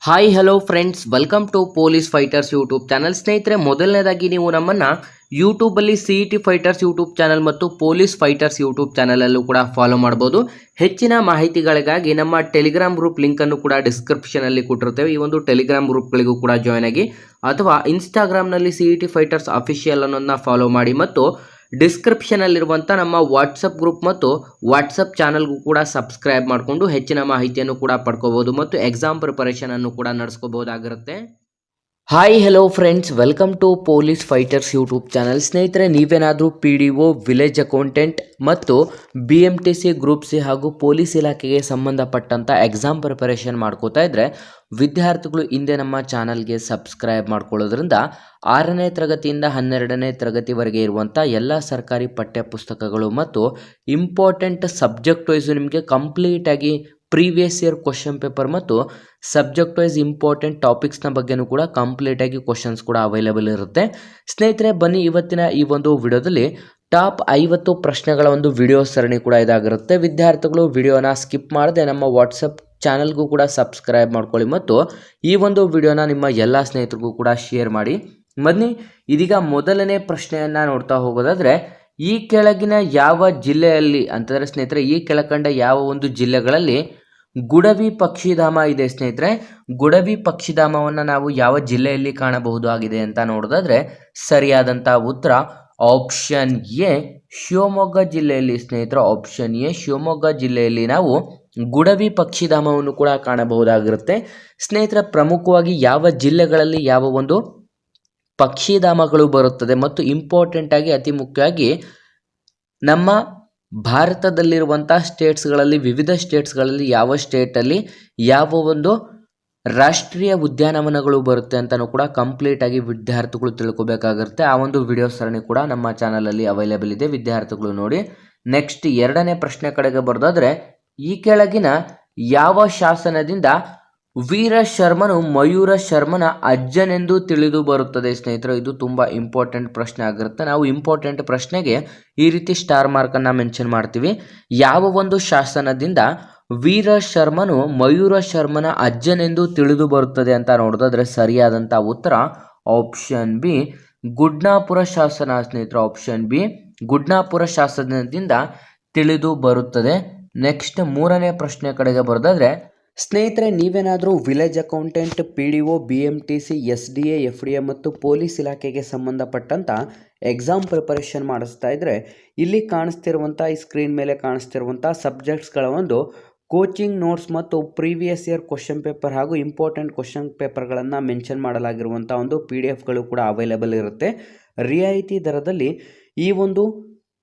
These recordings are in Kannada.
Hi hello friends, welcome to police fighters YouTube channel. ಸ್ನೇಹಿತರೆ, ಮೊದಲನೇದಾಗಿ ನೀವು ನಮ್ಮನ್ನು ಯೂಟ್ಯೂಬಲ್ಲಿ CET ಫೈಟರ್ಸ್ ಯೂಟ್ಯೂಬ್ ಚಾನಲ್ ಮತ್ತು ಪೊಲೀಸ್ ಫೈಟರ್ಸ್ ಯೂಟ್ಯೂಬ್ ಚಾನಲಲ್ಲೂ ಕೂಡ ಫಾಲೋ ಮಾಡ್ಬೋದು. ಹೆಚ್ಚಿನ ಮಾಹಿತಿಗಳಿಗಾಗಿ ನಮ್ಮ ಟೆಲಿಗ್ರಾಮ್ ಗ್ರೂಪ್ ಲಿಂಕನ್ನು ಕೂಡ ಡಿಸ್ಕ್ರಿಪ್ಷನಲ್ಲಿ ಕೊಟ್ಟಿರ್ತೇವೆ. ಈ ಒಂದು ಟೆಲಿಗ್ರಾಮ್ ಗ್ರೂಪ್ಗಳಿಗೂ ಕೂಡ ಜಾಯ್ನ್ ಆಗಿ, ಅಥವಾ ಇನ್ಸ್ಟಾಗ್ರಾಮ್ನಲ್ಲಿ CET ಫೈಟರ್ಸ್ ಅಫಿಷಿಯಲ್ ಅನ್ನೋದನ್ನ ಫಾಲೋ ಮಾಡಿ, ಮತ್ತು ಡಿಸ್ಕ್ರಿಪ್ಷನಲ್ಲಿರುವಂಥ ನಮ್ಮ ವಾಟ್ಸಪ್ ಗ್ರೂಪ್ ಮತ್ತು ವಾಟ್ಸಪ್ ಚಾನಲ್ಗೂ ಕೂಡ ಸಬ್ಸ್ಕ್ರೈಬ್ ಮಾಡಿಕೊಂಡು ಹೆಚ್ಚಿನ ಮಾಹಿತಿಯನ್ನು ಕೂಡ ಪಡ್ಕೋಬಹುದು ಮತ್ತು ಎಕ್ಸಾಮ್ ಪ್ರಿಪರೇಷನ್ ಅನ್ನು ಕೂಡ ನಡೆಸ್ಕೋಬಹುದಾಗಿರುತ್ತೆ. Hi hello friends, welcome to police fighters YouTube channel. ಸ್ನೇಹಿತರೆ, ನೀವೇನಾದರೂ PDO, ವಿಲೇಜ್ ಅಕೌಂಟೆಂಟ್ ಮತ್ತು BMTC ಗ್ರೂಪ್ ಸಿ ಹಾಗೂ ಪೊಲೀಸ್ ಇಲಾಖೆಗೆ ಸಂಬಂಧಪಟ್ಟಂಥ ಎಕ್ಸಾಮ್ ಪ್ರಿಪರೇಷನ್ ಮಾಡ್ಕೋತಾ ಇದ್ದರೆ, ವಿದ್ಯಾರ್ಥಿಗಳು ಹಿಂದೆ ನಮ್ಮ ಚಾನಲ್ಗೆ ಸಬ್ಸ್ಕ್ರೈಬ್ ಮಾಡ್ಕೊಳ್ಳೋದ್ರಿಂದ 6ನೇ ತರಗತಿಯಿಂದ 12ನೇ ತರಗತಿವರೆಗೆ ಇರುವಂಥ ಎಲ್ಲ ಸರ್ಕಾರಿ ಪಠ್ಯ ಪುಸ್ತಕಗಳು ಮತ್ತು ಇಂಪಾರ್ಟೆಂಟ್ ಸಬ್ಜೆಕ್ಟ್ ವೈಸು ನಿಮಗೆ ಕಂಪ್ಲೀಟಾಗಿ ಪ್ರೀವಿಯಸ್ ಇಯರ್ ಕ್ವಶನ್ ಪೇಪರ್ ಮತ್ತು ಸಬ್ಜೆಕ್ಟ್ ವೈಸ್ ಇಂಪಾರ್ಟೆಂಟ್ ಟಾಪಿಕ್ಸ್ನ ಬಗ್ಗೆನೂ ಕೂಡ ಕಂಪ್ಲೀಟಾಗಿ ಕ್ವಶನ್ಸ್ ಕೂಡ ಅವೈಲೇಬಲ್ ಇರುತ್ತೆ. ಸ್ನೇಹಿತರೆ, ಬನ್ನಿ ಇವತ್ತಿನ ಈ ಒಂದು ವಿಡಿಯೋದಲ್ಲಿ ಟಾಪ್ 50 ಪ್ರಶ್ನೆಗಳ ಒಂದು ವಿಡಿಯೋ ಸರಣಿ ಕೂಡ ಇದಾಗಿರುತ್ತೆ. ವಿದ್ಯಾರ್ಥಿಗಳು ವಿಡಿಯೋನ ಸ್ಕಿಪ್ ಮಾಡದೆ ನಮ್ಮ ವಾಟ್ಸಪ್ ಚಾನಲ್ಗೂ ಕೂಡ ಸಬ್ಸ್ಕ್ರೈಬ್ ಮಾಡ್ಕೊಳ್ಳಿ ಮತ್ತು ಈ ಒಂದು ವಿಡಿಯೋನ ನಿಮ್ಮ ಎಲ್ಲ ಸ್ನೇಹಿತರಿಗೂ ಕೂಡ ಶೇರ್ ಮಾಡಿ. ಬನ್ನಿ ಇದೀಗ ಮೊದಲನೇ ಪ್ರಶ್ನೆಯನ್ನು ನೋಡ್ತಾ ಹೋಗೋದಾದರೆ, ಈ ಕೆಳಗಿನ ಯಾವ ಜಿಲ್ಲೆಯಲ್ಲಿ ಅಂತಂದರೆ ಸ್ನೇಹಿತರೆ, ಈ ಕೆಳಕಂಡ ಯಾವ ಒಂದು ಜಿಲ್ಲೆಗಳಲ್ಲಿ ಗುಡವಿ ಪಕ್ಷಿಧಾಮ ಇದೆ? ಸ್ನೇಹಿತರೆ, ಗುಡವಿ ಪಕ್ಷಿಧಾಮವನ್ನು ನಾವು ಯಾವ ಜಿಲ್ಲೆಯಲ್ಲಿ ಕಾಣಬಹುದಾಗಿದೆ ಅಂತ ನೋಡೋದಾದ್ರೆ ಸರಿಯಾದಂಥ ಉತ್ತರ ಆಪ್ಷನ್ ಎ, ಶಿವಮೊಗ್ಗ ಜಿಲ್ಲೆಯಲ್ಲಿ. ಸ್ನೇಹಿತರೆ, ಆಪ್ಷನ್ ಎ, ಶಿವಮೊಗ್ಗ ಜಿಲ್ಲೆಯಲ್ಲಿ ನಾವು ಗುಡವಿ ಪಕ್ಷಿಧಾಮವನ್ನು ಕೂಡ ಕಾಣಬಹುದಾಗಿರುತ್ತೆ. ಸ್ನೇಹಿತರೆ, ಪ್ರಮುಖವಾಗಿ ಯಾವ ಜಿಲ್ಲೆಗಳಲ್ಲಿ ಯಾವ ಒಂದು ಪಕ್ಷಿಧಾಮಗಳು ಬರುತ್ತದೆ ಮತ್ತು ಇಂಪಾರ್ಟೆಂಟ್ ಆಗಿ ಅತಿ ಮುಖ್ಯವಾಗಿ ನಮ್ಮ ಭಾರತದಲ್ಲಿರುವಂಥ ಸ್ಟೇಟ್ಸ್ಗಳಲ್ಲಿ, ವಿವಿಧ ಸ್ಟೇಟ್ಸ್ಗಳಲ್ಲಿ ಯಾವ ಸ್ಟೇಟಲ್ಲಿ ಯಾವ ಒಂದು ರಾಷ್ಟ್ರೀಯ ಉದ್ಯಾನವನಗಳು ಬರುತ್ತೆ ಅಂತಲೂ ಕೂಡ ಕಂಪ್ಲೀಟಾಗಿ ವಿದ್ಯಾರ್ಥಿಗಳು ತಿಳ್ಕೊಬೇಕಾಗಿರುತ್ತೆ. ಆ ಒಂದು ವಿಡಿಯೋ ಸರಣಿ ಕೂಡ ನಮ್ಮ ಚಾನಲಲ್ಲಿ ಅವೈಲೇಬಲ್ ಇದೆ, ವಿದ್ಯಾರ್ಥಿಗಳು ನೋಡಿ. ನೆಕ್ಸ್ಟ್ ಎರಡನೇ ಪ್ರಶ್ನೆ ಕಡೆಗೆ ಬರೋದಾದರೆ, ಈ ಕೆಳಗಿನ ಯಾವ ಶಾಸನದಿಂದ ವೀರಶರ್ಮನು ಮಯೂರ ಶರ್ಮನ ಅಜ್ಜನೆಂದು ತಿಳಿದು ಬರುತ್ತದೆ? ಸ್ನೇಹಿತರೆ, ಇದು ತುಂಬ ಇಂಪಾರ್ಟೆಂಟ್ ಪ್ರಶ್ನೆ ಆಗಿರುತ್ತೆ. ನಾವು ಇಂಪಾರ್ಟೆಂಟ್ ಪ್ರಶ್ನೆಗೆ ಈ ರೀತಿ ಸ್ಟಾರ್ ಮಾರ್ಕನ್ನು ಮೆನ್ಷನ್ ಮಾಡ್ತೀವಿ. ಯಾವ ಒಂದು ಶಾಸನದಿಂದ ವೀರಶರ್ಮನು ಮಯೂರ ಶರ್ಮನ ಅಜ್ಜನೆಂದು ತಿಳಿದು ಬರುತ್ತದೆ ಅಂತ ನೋಡೋದಾದ್ರೆ ಸರಿಯಾದಂಥ ಉತ್ತರ ಆಪ್ಷನ್ ಬಿ, ಗುಡ್ನಾಪುರ ಶಾಸನ. ಸ್ನೇಹಿತರೆ, ಆಪ್ಷನ್ ಬಿ, ಗುಡ್ನಾಪುರ ಶಾಸನದಿಂದ ತಿಳಿದು ಬರುತ್ತದೆ. ನೆಕ್ಸ್ಟ್ ಮೂರನೇ ಪ್ರಶ್ನೆ ಕಡೆಗೆ ಬರೋದಾದ್ರೆ, ಸ್ನೇಹಿತರೆ, ನೀವೇನಾದರೂ village accountant, PDO, BMTC, SDA, FDA ಮತ್ತು ಪೊಲೀಸ್ ಇಲಾಖೆಗೆ ಸಂಬಂಧಪಟ್ಟಂಥ ಎಕ್ಸಾಮ್ ಪ್ರಿಪರೇಷನ್ ಮಾಡಿಸ್ತಾ ಇದ್ದರೆ, ಇಲ್ಲಿ ಕಾಣಿಸ್ತಿರುವಂಥ ಈ ಸ್ಕ್ರೀನ್ ಮೇಲೆ ಕಾಣಿಸ್ತಿರುವಂಥ ಸಬ್ಜೆಕ್ಟ್ಸ್ಗಳ ಒಂದು ಕೋಚಿಂಗ್ ನೋಟ್ಸ್ ಮತ್ತು ಪ್ರೀವಿಯಸ್ ಇಯರ್ ಕ್ವಶನ್ ಪೇಪರ್ ಹಾಗೂ ಇಂಪಾರ್ಟೆಂಟ್ ಕ್ವಶನ್ ಪೇಪರ್ಗಳನ್ನು ಮೆನ್ಷನ್ ಮಾಡಲಾಗಿರುವಂಥ ಒಂದು PDF ಕೂಡ ಅವೈಲೇಬಲ್ ಇರುತ್ತೆ. ರಿಯಾಯಿತಿ ದರದಲ್ಲಿ ಈ ಒಂದು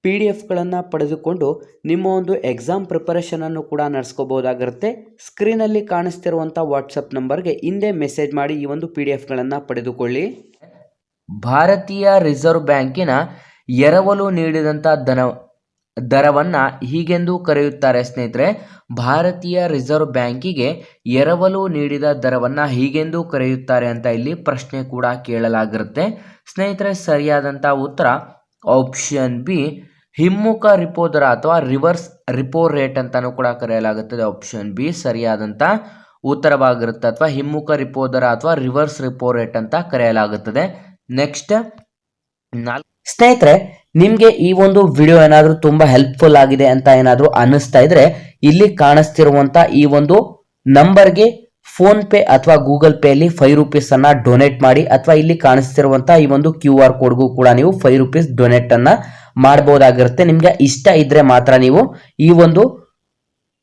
PDF ಪಡೆದುಕೊಂಡು ನಿಮ್ಮ ಒಂದು ಎಕ್ಸಾಮ್ ಪ್ರಿಪರೇಷನನ್ನು ಕೂಡ ನಡೆಸ್ಕೋಬಹುದಾಗಿರುತ್ತೆ. ಸ್ಕ್ರೀನಲ್ಲಿ ಕಾಣಿಸ್ತಿರುವಂಥ ವಾಟ್ಸಪ್ ನಂಬರ್ಗೆ ಹಿಂದೆ ಮೆಸೇಜ್ ಮಾಡಿ ಈ ಒಂದು PDF ಪಡೆದುಕೊಳ್ಳಿ. ಭಾರತೀಯ ರಿಸರ್ವ್ ಬ್ಯಾಂಕಿನ ಎರವಲು ನೀಡಿದಂಥ ದರವನ್ನು ಹೀಗೆಂದು ಕರೆಯುತ್ತಾರೆ? ಸ್ನೇಹಿತರೆ, ಭಾರತೀಯ ರಿಸರ್ವ್ ಬ್ಯಾಂಕಿಗೆ ಎರವಲು ನೀಡಿದ ದರವನ್ನು ಹೀಗೆಂದು ಕರೆಯುತ್ತಾರೆ ಅಂತ ಇಲ್ಲಿ ಪ್ರಶ್ನೆ ಕೂಡ ಕೇಳಲಾಗಿರುತ್ತೆ. ಸ್ನೇಹಿತರೆ, ಸರಿಯಾದಂಥ ಉತ್ತರ ಆಪ್ಷನ್ ಬಿ, ಹಿಮ್ಮುಖ ರಿಪೋ ದರ ಅಥವಾ ರಿವರ್ಸ್ ರಿಪೋ ರೇಟ್ ಅಂತಾನೂ ಕೂಡ ಕರೆಯಲಾಗುತ್ತದೆ. ಆಪ್ಷನ್ ಬಿ ಸರಿಯಾದಂಥ ಉತ್ತರವಾಗಿರುತ್ತೆ, ಅಥವಾ ಹಿಮ್ಮುಖ ರಿಪೋ ದರ ಅಥವಾ ರಿವರ್ಸ್ ರಿಪೋ ರೇಟ್ ಅಂತ ಕರೆಯಲಾಗುತ್ತದೆ. ನೆಕ್ಸ್ಟ್ ಸ್ನೇಹಿತರೆ, ನಿಮಗೆ ಈ ಒಂದು ವಿಡಿಯೋ ಏನಾದರೂ ತುಂಬ ಹೆಲ್ಪ್ಫುಲ್ ಆಗಿದೆ ಅಂತ ಏನಾದರೂ ಅನ್ನಿಸ್ತಾ ಇದ್ರೆ, ಇಲ್ಲಿ ಕಾಣಿಸ್ತಿರುವಂಥ ಈ ಒಂದು ನಂಬರ್ಗೆ ಫೋನ್ಪೇ ಅಥವಾ ಗೂಗಲ್ ಪೇಯಲ್ಲಿ ₹5 ಡೊನೇಟ್ ಮಾಡಿ, ಅಥವಾ ಇಲ್ಲಿ ಕಾಣಿಸ್ತಿರುವಂಥ ಈ ಒಂದು QR ಕೋಡ್ಗೂ ಕೂಡ ನೀವು ₹5 ಡೊನೇಟನ್ನು ಮಾಡಬಹುದಾಗಿರುತ್ತೆ. ನಿಮಗೆ ಇಷ್ಟ ಇದ್ದರೆ ಮಾತ್ರ ನೀವು ಈ ಒಂದು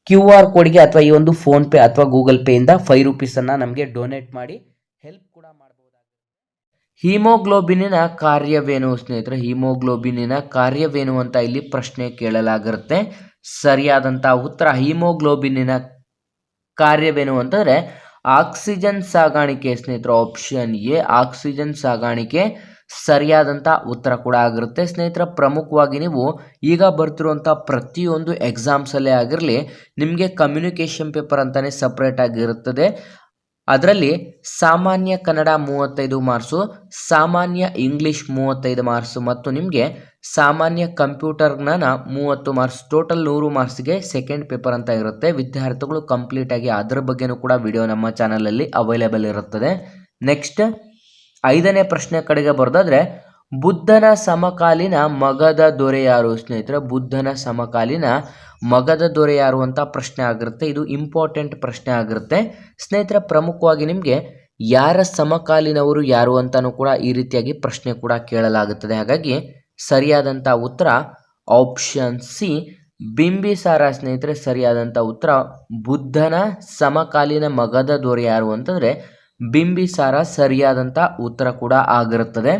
QR ಕೋಡ್ಗೆ ಅಥವಾ ಈ ಒಂದು ಫೋನ್ಪೇ ಅಥವಾ ಗೂಗಲ್ ಪೇಯಿಂದ ₹5 ನಮಗೆ ಡೊನೇಟ್ ಮಾಡಿ ಹೆಲ್ಪ್ ಕೂಡ ಮಾಡಬಹುದಾಗುತ್ತೆ. ಹಿಮೋಗ್ಲೋಬಿನಿನ ಕಾರ್ಯವೇನು? ಸ್ನೇಹಿತರೆ, ಹಿಮೋಗ್ಲೋಬಿನಿನ ಕಾರ್ಯವೇನು ಅಂತ ಇಲ್ಲಿ ಪ್ರಶ್ನೆ ಕೇಳಲಾಗಿರುತ್ತೆ. ಸರಿಯಾದಂಥ ಉತ್ತರ ಹಿಮೋಗ್ಲೋಬಿನಿನ ಕಾರ್ಯವೇನು ಅಂತಂದರೆ ಆಕ್ಸಿಜನ್ ಸಾಗಾಣಿಕೆ. ಸ್ನೇಹಿತರೆ, ಆಪ್ಷನ್ ಎ, ಆಕ್ಸಿಜನ್ ಸಾಗಾಣಿಕೆ ಸರಿಯಾದಂಥ ಉತ್ತರ ಕೂಡ ಆಗಿರುತ್ತೆ. ಸ್ನೇಹಿತರೆ, ಪ್ರಮುಖವಾಗಿ ನೀವು ಈಗ ಬರ್ತಿರುವಂಥ ಪ್ರತಿಯೊಂದು ಎಕ್ಸಾಮ್ಸಲ್ಲೇ ಆಗಿರಲಿ, ನಿಮಗೆ ಕಮ್ಯುನಿಕೇಷನ್ ಪೇಪರ್ ಅಂತಲೇ ಸಪ್ರೇಟ್ ಆಗಿರುತ್ತದೆ. ಅದರಲ್ಲಿ ಸಾಮಾನ್ಯ ಕನ್ನಡ 35 ಮಾರ್ಕ್ಸು, ಸಾಮಾನ್ಯ ಇಂಗ್ಲೀಷ್ 35 ಮಾರ್ಕ್ಸು ಮತ್ತು ನಿಮಗೆ ಸಾಮಾನ್ಯ ಕಂಪ್ಯೂಟರ್ ಜ್ಞಾನ 30 ಮಾರ್ಕ್ಸ್, ಟೋಟಲ್ 100 ಮಾರ್ಕ್ಸ್ಗೆ ಸೆಕೆಂಡ್ ಪೇಪರ್ ಅಂತ ಇರುತ್ತೆ. ವಿದ್ಯಾರ್ಥಿಗಳು ಕಂಪ್ಲೀಟ್ ಆಗಿ ಅದರ ಬಗ್ಗೆನೂ ಕೂಡ ವಿಡಿಯೋ ನಮ್ಮ ಚಾನಲಲ್ಲಿ ಅವೈಲೇಬಲ್ ಇರುತ್ತದೆ. ನೆಕ್ಸ್ಟ್ 5ನೇ ಪ್ರಶ್ನೆ ಕಡೆಗೆ ಬರೋದಾದ್ರೆ, ಬುದ್ಧನ ಸಮಕಾಲೀನ ಮಗಧ ದೊರೆ ಯಾರು ಸ್ನೇಹಿತರೆ? ಬುದ್ಧನ ಸಮಕಾಲೀನ ಮಗಧ ದೊರೆ ಯಾರು ಅಂತ ಪ್ರಶ್ನೆ ಆಗಿರುತ್ತೆ. ಇದು ಇಂಪಾರ್ಟೆಂಟ್ ಪ್ರಶ್ನೆ ಆಗಿರುತ್ತೆ ಸ್ನೇಹಿತರೆ. ಪ್ರಮುಖವಾಗಿ ನಿಮಗೆ ಯಾರ ಸಮಕಾಲೀನವರು ಯಾರು ಅಂತಾನೂ ಕೂಡ ಈ ರೀತಿಯಾಗಿ ಪ್ರಶ್ನೆ ಕೂಡ ಕೇಳಲಾಗುತ್ತದೆ. ಹಾಗಾಗಿ ಸರಿಯಾದಂಥ ಉತ್ತರ ಆಪ್ಷನ್ ಸಿ ಬಿಂಬಿಸಾರ ಸ್ನೇಹಿತರೆ. ಸರಿಯಾದಂಥ ಉತ್ತರ ಬುದ್ಧನ ಸಮಕಾಲೀನ ಮಗಧ ದೊರೆ ಯಾರು ಅಂತಂದರೆ ಬಿಂಬಿಸಾರ ಸರಿಯಾದಂಥ ಉತ್ತರ ಕೂಡ ಆಗಿರುತ್ತದೆ.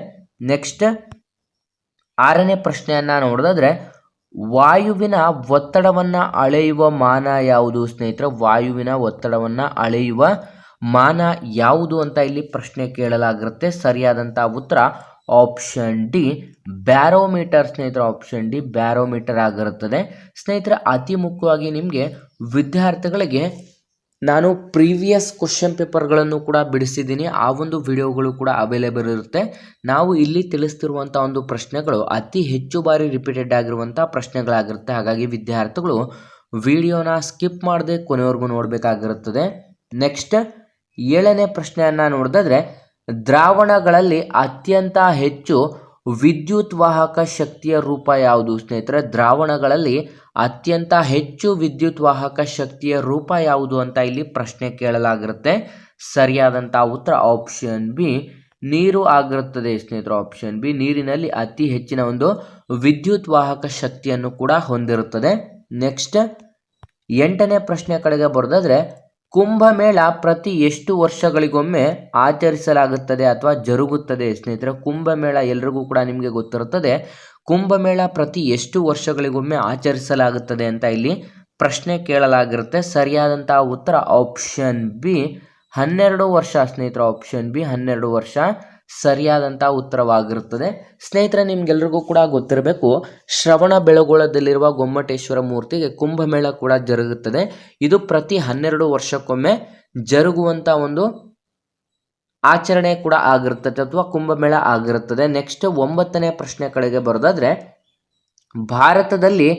ನೆಕ್ಸ್ಟ್ 6ನೇ ಪ್ರಶ್ನೆಯನ್ನು ನೋಡೋದಾದ್ರೆ, ವಾಯುವಿನ ಒತ್ತಡವನ್ನು ಅಳೆಯುವ ಮಾನ ಯಾವುದು ಸ್ನೇಹಿತರೆ? ವಾಯುವಿನ ಒತ್ತಡವನ್ನು ಅಳೆಯುವ ಮಾನ ಯಾವುದು ಅಂತ ಇಲ್ಲಿ ಪ್ರಶ್ನೆ ಕೇಳಲಾಗಿರುತ್ತೆ. ಸರಿಯಾದಂಥ ಉತ್ತರ ಆಪ್ಷನ್ ಡಿ ಬ್ಯಾರೋಮೀಟರ್ ಸ್ನೇಹಿತರೆ. ಆಪ್ಷನ್ ಡಿ ಬ್ಯಾರೋಮೀಟರ್ ಆಗಿರುತ್ತದೆ ಸ್ನೇಹಿತರೆ. ಅತಿ ಮುಖ್ಯವಾಗಿ ನಿಮಗೆ ವಿದ್ಯಾರ್ಥಿಗಳಿಗೆ ನಾನು ಪ್ರೀವಿಯಸ್ ಕ್ವಶನ್ ಪೇಪರ್ಗಳನ್ನು ಕೂಡ ಬಿಡಿಸಿದ್ದೀನಿ. ಆ ಒಂದು ವಿಡಿಯೋಗಳು ಕೂಡ ಅವೈಲೇಬಲ್ ಇರುತ್ತೆ. ನಾವು ಇಲ್ಲಿ ತಿಳಿಸ್ತಿರುವಂಥ ಒಂದು ಪ್ರಶ್ನೆಗಳು ಅತಿ ಹೆಚ್ಚು ಬಾರಿ ರಿಪೀಟೆಡ್ ಆಗಿರುವಂಥ ಪ್ರಶ್ನೆಗಳಾಗಿರುತ್ತೆ. ಹಾಗಾಗಿ ವಿದ್ಯಾರ್ಥಿಗಳು ವಿಡಿಯೋನ ಸ್ಕಿಪ್ ಮಾಡದೆ ಕೊನೆವರೆಗೂ ನೋಡಬೇಕಾಗಿರುತ್ತದೆ. ನೆಕ್ಸ್ಟ್ 7ನೇ ಪ್ರಶ್ನೆಯನ್ನು ನೋಡಿದ್ರೆ, ದ್ರಾವಣಗಳಲ್ಲಿ ಅತ್ಯಂತ ಹೆಚ್ಚು ವಿದ್ಯುತ್ ವಾಹಕ ಶಕ್ತಿಯ ರೂಪ ಯಾವುದು ಸ್ನೇಹಿತರೆ? ದ್ರಾವಣಗಳಲ್ಲಿ ಅತ್ಯಂತ ಹೆಚ್ಚು ವಿದ್ಯುತ್ ವಾಹಕ ಶಕ್ತಿಯ ರೂಪ ಯಾವುದು ಅಂತ ಇಲ್ಲಿ ಪ್ರಶ್ನೆ ಕೇಳಲಾಗಿರುತ್ತೆ. ಸರಿಯಾದಂಥ ಉತ್ತರ ಆಪ್ಷನ್ ಬಿ ನೀರು ಆಗಿರುತ್ತದೆ ಸ್ನೇಹಿತರೆ. ಆಪ್ಷನ್ ಬಿ ನೀರಿನಲ್ಲಿ ಅತಿ ಹೆಚ್ಚಿನ ಒಂದು ವಿದ್ಯುತ್ ವಾಹಕ ಶಕ್ತಿಯನ್ನು ಕೂಡ ಹೊಂದಿರುತ್ತದೆ. ನೆಕ್ಸ್ಟ್ 8ನೇ ಪ್ರಶ್ನೆ ಕಡೆಗೆ ಬರೋದಾದ್ರೆ, ಕುಂಭಮೇಳ ಪ್ರತಿ ಎಷ್ಟು ವರ್ಷಗಳಿಗೊಮ್ಮೆ ಆಚರಿಸಲಾಗುತ್ತದೆ ಅಥವಾ ಜರುಗುತ್ತದೆ ಸ್ನೇಹಿತರೆ? ಕುಂಭಮೇಳ ಎಲ್ರಿಗೂ ಕೂಡ ನಿಮಗೆ ಗೊತ್ತಿರುತ್ತದೆ. ಕುಂಭಮೇಳ ಪ್ರತಿ ಎಷ್ಟು ವರ್ಷಗಳಿಗೊಮ್ಮೆ ಆಚರಿಸಲಾಗುತ್ತದೆ ಅಂತ ಇಲ್ಲಿ ಪ್ರಶ್ನೆ ಕೇಳಲಾಗಿರುತ್ತೆ. ಸರಿಯಾದಂಥ ಉತ್ತರ ಆಪ್ಷನ್ ಬಿ 12 ವರ್ಷ ಸ್ನೇಹಿತರೆ. ಆಪ್ಷನ್ ಬಿ 12 ವರ್ಷ ಸರಿಯಾದಂಥ ಉತ್ತರವಾಗಿರುತ್ತದೆ. ಸ್ನೇಹಿತರೆ, ನಿಮ್ಗೆಲ್ರಿಗೂ ಕೂಡ ಗೊತ್ತಿರಬೇಕು, ಶ್ರವಣ ಬೆಳಗೊಳದಲ್ಲಿರುವ ಗೊಮ್ಮಟೇಶ್ವರ ಮೂರ್ತಿಗೆ ಕುಂಭಮೇಳ ಕೂಡ ಜರುಗುತ್ತದೆ. ಇದು ಪ್ರತಿ 12 ವರ್ಷಕ್ಕೊಮ್ಮೆ ಜರುಗುವಂಥ ಒಂದು ಆಚರಣೆ ಕೂಡ ಆಗಿರುತ್ತದೆ ಅಥವಾ ಕುಂಭಮೇಳ ಆಗಿರುತ್ತದೆ. ನೆಕ್ಸ್ಟ್ 9ನೇ ಪ್ರಶ್ನೆ ಕಡೆಗೆ ಬರೋದಾದ್ರೆ, ಭಾರತದಲ್ಲಿ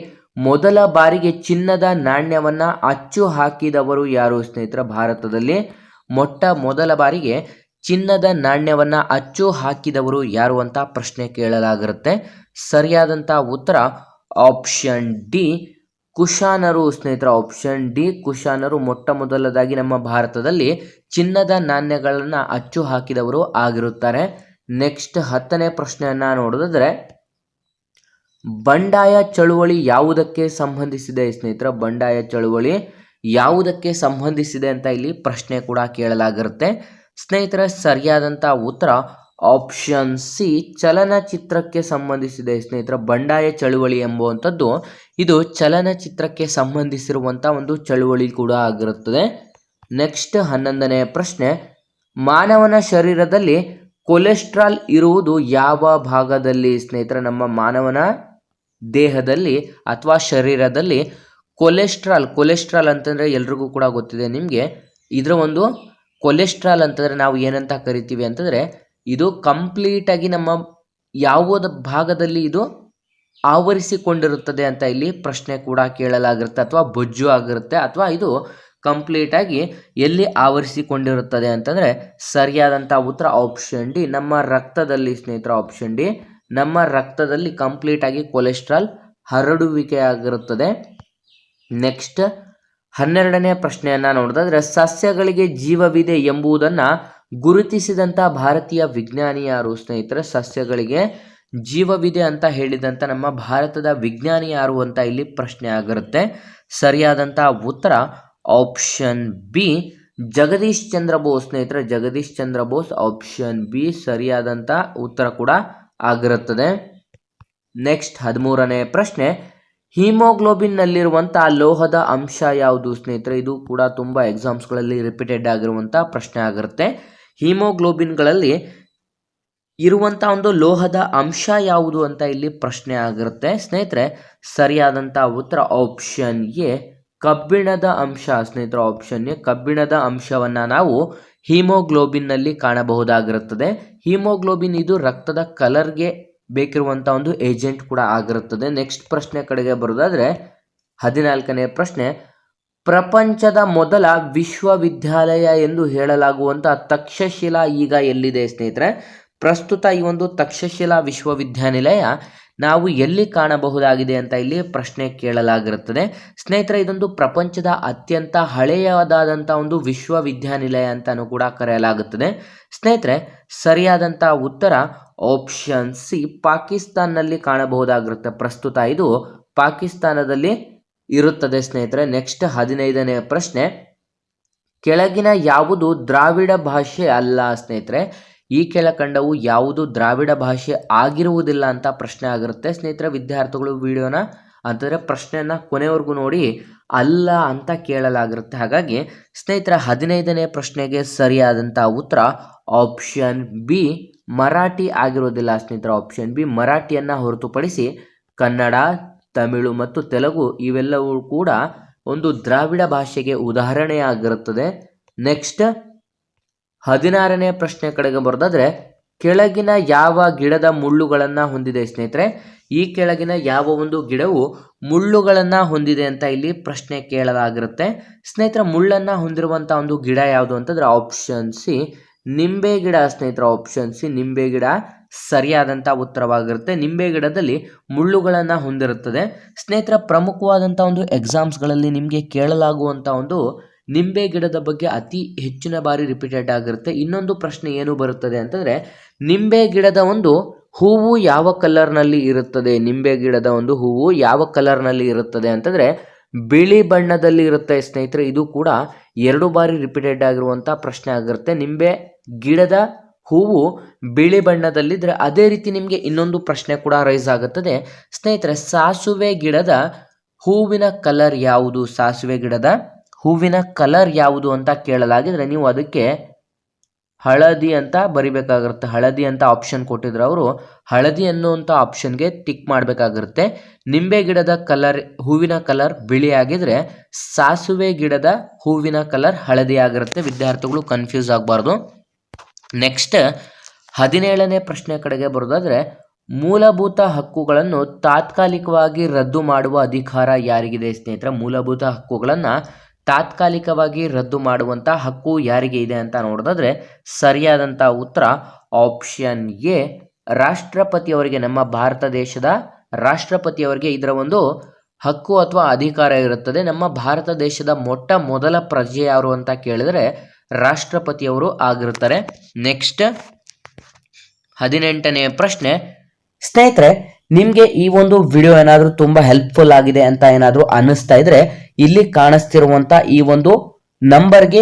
ಮೊದಲ ಬಾರಿಗೆ ಚಿನ್ನದ ನಾಣ್ಯವನ್ನ ಅಚ್ಚು ಹಾಕಿದವರು ಯಾರು ಸ್ನೇಹಿತರೆ? ಭಾರತದಲ್ಲಿ ಮೊದಲ ಬಾರಿಗೆ ಚಿನ್ನದ ನಾಣ್ಯವನ್ನ ಅಚ್ಚು ಹಾಕಿದವರು ಯಾರು ಅಂತ ಪ್ರಶ್ನೆ ಕೇಳಲಾಗಿರುತ್ತೆ. ಸರಿಯಾದಂಥ ಉತ್ತರ ಆಪ್ಷನ್ ಡಿ ಕುಶಾನರು ಸ್ನೇಹಿತರೆ. ಆಪ್ಷನ್ ಡಿ ಕುಶಾನರು ಮೊದಲದಾಗಿ ನಮ್ಮ ಭಾರತದಲ್ಲಿ ಚಿನ್ನದ ನಾಣ್ಯಗಳನ್ನು ಅಚ್ಚು ಹಾಕಿದವರು ಆಗಿರುತ್ತಾರೆ. ನೆಕ್ಸ್ಟ್ 10ನೇ ಪ್ರಶ್ನೆಯನ್ನ ನೋಡೋದಾದ್ರೆ, ಬಂಡಾಯ ಚಳುವಳಿ ಯಾವುದಕ್ಕೆ ಸಂಬಂಧಿಸಿದೆ ಸ್ನೇಹಿತರೆ? ಬಂಡಾಯ ಚಳುವಳಿ ಯಾವುದಕ್ಕೆ ಸಂಬಂಧಿಸಿದೆ ಅಂತ ಇಲ್ಲಿ ಪ್ರಶ್ನೆ ಕೂಡ ಕೇಳಲಾಗಿರುತ್ತೆ. ಸ್ನೇಹಿತರೆ, ಸರಿಯಾದಂಥ ಉತ್ತರ ಆಪ್ಷನ್ ಸಿ ಚಲನಚಿತ್ರಕ್ಕೆ ಸಂಬಂಧಿಸಿದೆ ಸ್ನೇಹಿತರೆ. ಬಂಡಾಯ ಚಳುವಳಿ ಎಂಬುವಂಥದ್ದು ಇದು ಚಲನಚಿತ್ರಕ್ಕೆ ಸಂಬಂಧಿಸಿರುವಂಥ ಒಂದು ಚಳುವಳಿ ಕೂಡ ಆಗಿರುತ್ತದೆ. ನೆಕ್ಸ್ಟ್ 11ನೇ ಪ್ರಶ್ನೆ, ಮಾನವನ ಶರೀರದಲ್ಲಿ ಕೊಲೆಸ್ಟ್ರಾಲ್ ಇರುವುದು ಯಾವ ಭಾಗದಲ್ಲಿ ಸ್ನೇಹಿತರೆ? ನಮ್ಮ ಮಾನವನ ದೇಹದಲ್ಲಿ ಅಥವಾ ಶರೀರದಲ್ಲಿ ಕೊಲೆಸ್ಟ್ರಾಲ್ ಅಂತಂದರೆ ಎಲ್ರಿಗೂ ಕೂಡ ಗೊತ್ತಿದೆ ನಿಮಗೆ. ಇದರ ಒಂದು ಕೊಲೆಸ್ಟ್ರಾಲ್ ಅಂತಂದರೆ ನಾವು ಏನಂತ ಕರಿತೀವಿ ಅಂತಂದರೆ, ಇದು ಕಂಪ್ಲೀಟಾಗಿ ನಮ್ಮ ಯಾವುದ ಭಾಗದಲ್ಲಿ ಇದು ಆವರಿಸಿಕೊಂಡಿರುತ್ತದೆ ಅಂತ ಇಲ್ಲಿ ಪ್ರಶ್ನೆ ಕೂಡ ಕೇಳಲಾಗಿರುತ್ತೆ. ಅಥವಾ ಬೊಜ್ಜು ಆಗಿರುತ್ತೆ, ಅಥವಾ ಇದು ಕಂಪ್ಲೀಟಾಗಿ ಎಲ್ಲಿ ಆವರಿಸಿಕೊಂಡಿರುತ್ತದೆ ಅಂತಂದರೆ ಸರಿಯಾದಂಥ ಉತ್ತರ ಆಪ್ಷನ್ ಡಿ ನಮ್ಮ ರಕ್ತದಲ್ಲಿ ಸ್ನೇಹಿತರೆ. ಆಪ್ಷನ್ ಡಿ ನಮ್ಮ ರಕ್ತದಲ್ಲಿ ಕಂಪ್ಲೀಟಾಗಿ ಕೊಲೆಸ್ಟ್ರಾಲ್ ಹರಡುವಿಕೆ ಆಗಿರುತ್ತದೆ. ನೆಕ್ಸ್ಟ್ 12ನೇ ಪ್ರಶ್ನೆಯನ್ನು ನೋಡಿದ್ರೆ, ಸಸ್ಯಗಳಿಗೆ ಜೀವವಿದೆ ಎಂಬುದನ್ನು ಗುರುತಿಸಿದಂಥ ಭಾರತೀಯ ವಿಜ್ಞಾನಿ ಯಾರು ಸ್ನೇಹಿತರೆ? ಸಸ್ಯಗಳಿಗೆ ಜೀವವಿದೆ ಅಂತ ಹೇಳಿದಂಥ ನಮ್ಮ ಭಾರತದ ವಿಜ್ಞಾನಿ ಯಾರು ಅಂತ ಇಲ್ಲಿ ಪ್ರಶ್ನೆ ಆಗಿರುತ್ತೆ. ಸರಿಯಾದಂಥ ಉತ್ತರ ಆಪ್ಷನ್ ಬಿ ಜಗದೀಶ್ ಚಂದ್ರ ಬೋಸ್ ಸ್ನೇಹಿತರೆ. ಜಗದೀಶ್ ಚಂದ್ರ ಬೋಸ್ ಆಪ್ಷನ್ ಬಿ ಸರಿಯಾದಂಥ ಉತ್ತರ ಕೂಡ ಆಗಿರುತ್ತದೆ. ನೆಕ್ಸ್ಟ್ 13ನೇ ಪ್ರಶ್ನೆ, ಹಿಮೋಗ್ಲೋಬಿನ್ನಲ್ಲಿರುವಂಥ ಲೋಹದ ಅಂಶ ಯಾವುದು ಸ್ನೇಹಿತರೆ? ಇದು ಕೂಡ ತುಂಬ ಎಕ್ಸಾಮ್ಸ್ಗಳಲ್ಲಿ ರಿಪೀಟೆಡ್ ಆಗಿರುವಂಥ ಪ್ರಶ್ನೆ ಆಗಿರುತ್ತೆ. ಹಿಮೋಗ್ಲೋಬಿನ್ಗಳಲ್ಲಿ ಇರುವಂಥ ಒಂದು ಲೋಹದ ಅಂಶ ಯಾವುದು ಅಂತ ಇಲ್ಲಿ ಪ್ರಶ್ನೆ ಆಗಿರುತ್ತೆ ಸ್ನೇಹಿತರೆ. ಸರಿಯಾದಂಥ ಉತ್ತರ ಆಪ್ಷನ್ ಎ ಕಬ್ಬಿಣದ ಅಂಶ ಸ್ನೇಹಿತರೆ. ಆಪ್ಷನ್ ಎ ಕಬ್ಬಿಣದ ಅಂಶವನ್ನು ನಾವು ಹಿಮೋಗ್ಲೋಬಿನ್ನಲ್ಲಿ ಕಾಣಬಹುದಾಗಿರುತ್ತದೆ. ಹಿಮೋಗ್ಲೋಬಿನ್ ಇದು ರಕ್ತದ ಕಲರ್ಗೆ ಬೇಕಿರುವಂಥ ಒಂದು ಏಜೆಂಟ್ ಕೂಡ ಆಗಿರುತ್ತದೆ. ನೆಕ್ಸ್ಟ್ ಪ್ರಶ್ನೆ ಕಡೆಗೆ ಬರೋದಾದರೆ 14ನೇ ಪ್ರಶ್ನೆ, ಪ್ರಪಂಚದ ಮೊದಲ ವಿಶ್ವವಿದ್ಯಾಲಯ ಎಂದು ಹೇಳಲಾಗುವಂಥ ತಕ್ಷಶಿಲಾ ಈಗ ಎಲ್ಲಿದೆ ಸ್ನೇಹಿತರೆ? ಪ್ರಸ್ತುತ ಈ ಒಂದು ತಕ್ಷಶಿಲಾ ವಿಶ್ವವಿದ್ಯಾನಿಲಯ ನಾವು ಎಲ್ಲಿ ಕಾಣಬಹುದಾಗಿದೆ ಅಂತ ಇಲ್ಲಿ ಪ್ರಶ್ನೆ ಕೇಳಲಾಗಿರುತ್ತದೆ. ಸ್ನೇಹಿತರೆ, ಇದೊಂದು ಪ್ರಪಂಚದ ಅತ್ಯಂತ ಹಳೆಯದಾದಂಥ ಒಂದು ವಿಶ್ವವಿದ್ಯಾನಿಲಯ ಅಂತಾನೂ ಕೂಡ ಕರೆಯಲಾಗುತ್ತದೆ. ಸ್ನೇಹಿತರೆ, ಸರಿಯಾದಂಥ ಉತ್ತರ ಆಪ್ಷನ್ ಸಿ, ಪಾಕಿಸ್ತಾನ್ನಲ್ಲಿ ಕಾಣಬಹುದಾಗಿರುತ್ತೆ. ಪ್ರಸ್ತುತ ಇದು ಪಾಕಿಸ್ತಾನದಲ್ಲಿ ಇರುತ್ತದೆ ಸ್ನೇಹಿತರೆ. ನೆಕ್ಸ್ಟ್ 15ನೇ ಪ್ರಶ್ನೆ, ಕೆಳಗಿನ ಯಾವುದು ದ್ರಾವಿಡ ಭಾಷೆ ಅಲ್ಲ ಸ್ನೇಹಿತರೆ? ಈ ಕೆಳಕಂಡವು ಯಾವುದು ದ್ರಾವಿಡ ಭಾಷೆ ಆಗಿರುವುದಿಲ್ಲ ಅಂತ ಪ್ರಶ್ನೆ ಆಗಿರುತ್ತೆ. ಸ್ನೇಹಿತರೆ, ವಿದ್ಯಾರ್ಥಿಗಳು ವಿಡಿಯೋನ ಅಂತಂದರೆ ಪ್ರಶ್ನೆಯನ್ನು ಕೊನೆವರೆಗೂ ನೋಡಿ ಅಲ್ಲ ಅಂತ ಕೇಳಲಾಗಿರುತ್ತೆ. ಹಾಗಾಗಿ ಸ್ನೇಹಿತರೆ, 15ನೇ ಪ್ರಶ್ನೆಗೆ ಸರಿಯಾದಂಥ ಉತ್ತರ ಆಪ್ಷನ್ ಬಿ, ಮರಾಠಿ ಆಗಿರೋದಿಲ್ಲ ಸ್ನೇಹಿತರೆ. ಆಪ್ಷನ್ ಬಿ, ಮರಾಠಿಯನ್ನು ಹೊರತುಪಡಿಸಿ ಕನ್ನಡ, ತಮಿಳು ಮತ್ತು ತೆಲುಗು ಇವೆಲ್ಲವೂ ಕೂಡ ಒಂದು ದ್ರಾವಿಡ ಭಾಷೆಗೆ ಉದಾಹರಣೆಯಾಗಿರುತ್ತದೆ. ನೆಕ್ಸ್ಟ್ 16ನೇ ಪ್ರಶ್ನೆ ಕಡೆಗೆ ಬರೋದಾದ್ರೆ, ಕೆಳಗಿನ ಯಾವ ಗಿಡದ ಮುಳ್ಳುಗಳನ್ನು ಹೊಂದಿದೆ ಸ್ನೇಹಿತರೆ? ಈ ಕೆಳಗಿನ ಯಾವ ಒಂದು ಗಿಡವು ಮುಳ್ಳುಗಳನ್ನು ಹೊಂದಿದೆ ಅಂತ ಇಲ್ಲಿ ಪ್ರಶ್ನೆ ಕೇಳಲಾಗಿರುತ್ತೆ. ಸ್ನೇಹಿತರೆ, ಮುಳ್ಳನ್ನು ಹೊಂದಿರುವಂಥ ಒಂದು ಗಿಡ ಯಾವುದು ಅಂತಂದರೆ ಆಪ್ಷನ್ ಸಿ, ನಿಂಬೆ ಗಿಡ ಸ್ನೇಹಿತರೆ. ಆಪ್ಷನ್ ಸಿ, ನಿಂಬೆ ಗಿಡ ಸರಿಯಾದಂಥ ಉತ್ತರವಾಗಿರುತ್ತೆ. ನಿಂಬೆ ಗಿಡದಲ್ಲಿ ಮುಳ್ಳುಗಳನ್ನು ಹೊಂದಿರುತ್ತದೆ. ಸ್ನೇಹಿತರ, ಪ್ರಮುಖವಾದಂಥ ಒಂದು ಎಕ್ಸಾಮ್ಸ್ಗಳಲ್ಲಿ ನಿಮಗೆ ಕೇಳಲಾಗುವಂಥ ಒಂದು ನಿಂಬೆ ಗಿಡದ ಬಗ್ಗೆ ಅತಿ ಹೆಚ್ಚಿನ ಬಾರಿ ರಿಪೀಟೆಡ್ ಆಗಿರುತ್ತೆ. ಇನ್ನೊಂದು ಪ್ರಶ್ನೆ ಏನು ಬರುತ್ತದೆ ಅಂತಂದರೆ, ನಿಂಬೆ ಗಿಡದ ಒಂದು ಹೂವು ಯಾವ ಕಲರ್ನಲ್ಲಿ ಇರುತ್ತದೆ? ನಿಂಬೆ ಗಿಡದ ಒಂದು ಹೂವು ಯಾವ ಕಲರ್ನಲ್ಲಿ ಇರುತ್ತದೆ ಅಂತಂದರೆ ಬಿಳಿ ಬಣ್ಣದಲ್ಲಿ ಇರುತ್ತೆ ಸ್ನೇಹಿತರೆ. ಇದು ಕೂಡ 2 ಬಾರಿ ರಿಪೀಟೆಡ್ ಆಗಿರುವಂಥ ಪ್ರಶ್ನೆ ಆಗಿರುತ್ತೆ. ನಿಂಬೆ ಗಿಡದ ಹೂವು ಬಿಳಿ ಬಣ್ಣದಲ್ಲಿದ್ದರೆ ಅದೇ ರೀತಿ ನಿಮಗೆ ಇನ್ನೊಂದು ಪ್ರಶ್ನೆ ಕೂಡ ರೈಸ್ ಆಗುತ್ತದೆ ಸ್ನೇಹಿತರೆ. ಸಾಸುವೆ ಗಿಡದ ಹೂವಿನ ಕಲರ್ ಯಾವುದು? ಸಾಸುವೆ ಗಿಡದ ಹೂವಿನ ಕಲರ್ ಯಾವುದು ಅಂತ ಕೇಳಲಾಗಿದ್ರೆ ನೀವು ಅದಕ್ಕೆ ಹಳದಿ ಅಂತ ಬರಿಬೇಕಾಗಿರುತ್ತೆ. ಹಳದಿ ಅಂತ ಆಪ್ಷನ್ ಕೊಟ್ಟಿದ್ರು ಅವರು, ಹಳದಿ ಅನ್ನುವಂಥ ಆಪ್ಷನ್ಗೆ ಟಿಕ್ ಮಾಡಬೇಕಾಗಿರುತ್ತೆ. ನಿಂಬೆ ಗಿಡದ ಕಲರ್, ಹೂವಿನ ಕಲರ್ ಬಿಳಿ ಆಗಿದ್ರೆ ಸಾಸುವೆ ಗಿಡದ ಹೂವಿನ ಕಲರ್ ಹಳದಿ ಆಗಿರುತ್ತೆ. ವಿದ್ಯಾರ್ಥಿಗಳು ಕನ್ಫ್ಯೂಸ್ ಆಗಬಾರ್ದು. ನೆಕ್ಸ್ಟ್ 17ನೇ ಪ್ರಶ್ನೆ ಕಡೆಗೆ ಬರೋದಾದರೆ, ಮೂಲಭೂತ ಹಕ್ಕುಗಳನ್ನು ತಾತ್ಕಾಲಿಕವಾಗಿ ರದ್ದು ಮಾಡುವ ಅಧಿಕಾರ ಯಾರಿಗಿದೆ ಸ್ನೇಹಿತರೆ? ಮೂಲಭೂತ ಹಕ್ಕುಗಳನ್ನು ತಾತ್ಕಾಲಿಕವಾಗಿ ರದ್ದು ಮಾಡುವಂಥ ಹಕ್ಕು ಯಾರಿಗೆ ಇದೆ ಅಂತ ನೋಡೋದಾದರೆ ಸರಿಯಾದಂಥ ಉತ್ತರ ಆಪ್ಷನ್ ಎ, ರಾಷ್ಟ್ರಪತಿಯವರಿಗೆ. ನಮ್ಮ ಭಾರತ ದೇಶದ ರಾಷ್ಟ್ರಪತಿಯವರಿಗೆ ಇದರ ಒಂದು ಹಕ್ಕು ಅಥವಾ ಅಧಿಕಾರ ಇರುತ್ತದೆ. ನಮ್ಮ ಭಾರತ ದೇಶದ ಮೊದಲ ಪ್ರಜೆ ಯಾರು ಅಂತ ಕೇಳಿದರೆ ರಾಷ್ಟ್ರಪತಿಯವರು ಆಗಿರುತ್ತಾರೆ. ನೆಕ್ಸ್ಟ್ 18ನೇ ಪ್ರಶ್ನೆ, ಸ್ನೇಹಿತರೆ ನಿಮಗೆ ಈ ಒಂದು ವಿಡಿಯೋ ಏನಾದರೂ ತುಂಬ ಹೆಲ್ಪ್ಫುಲ್ ಆಗಿದೆ ಅಂತ ಏನಾದರೂ ಅನ್ನಿಸ್ತಾ ಇದ್ರೆ ಇಲ್ಲಿ ಕಾಣಿಸ್ತಿರುವಂಥ ಈ ಒಂದು ನಂಬರ್ಗೆ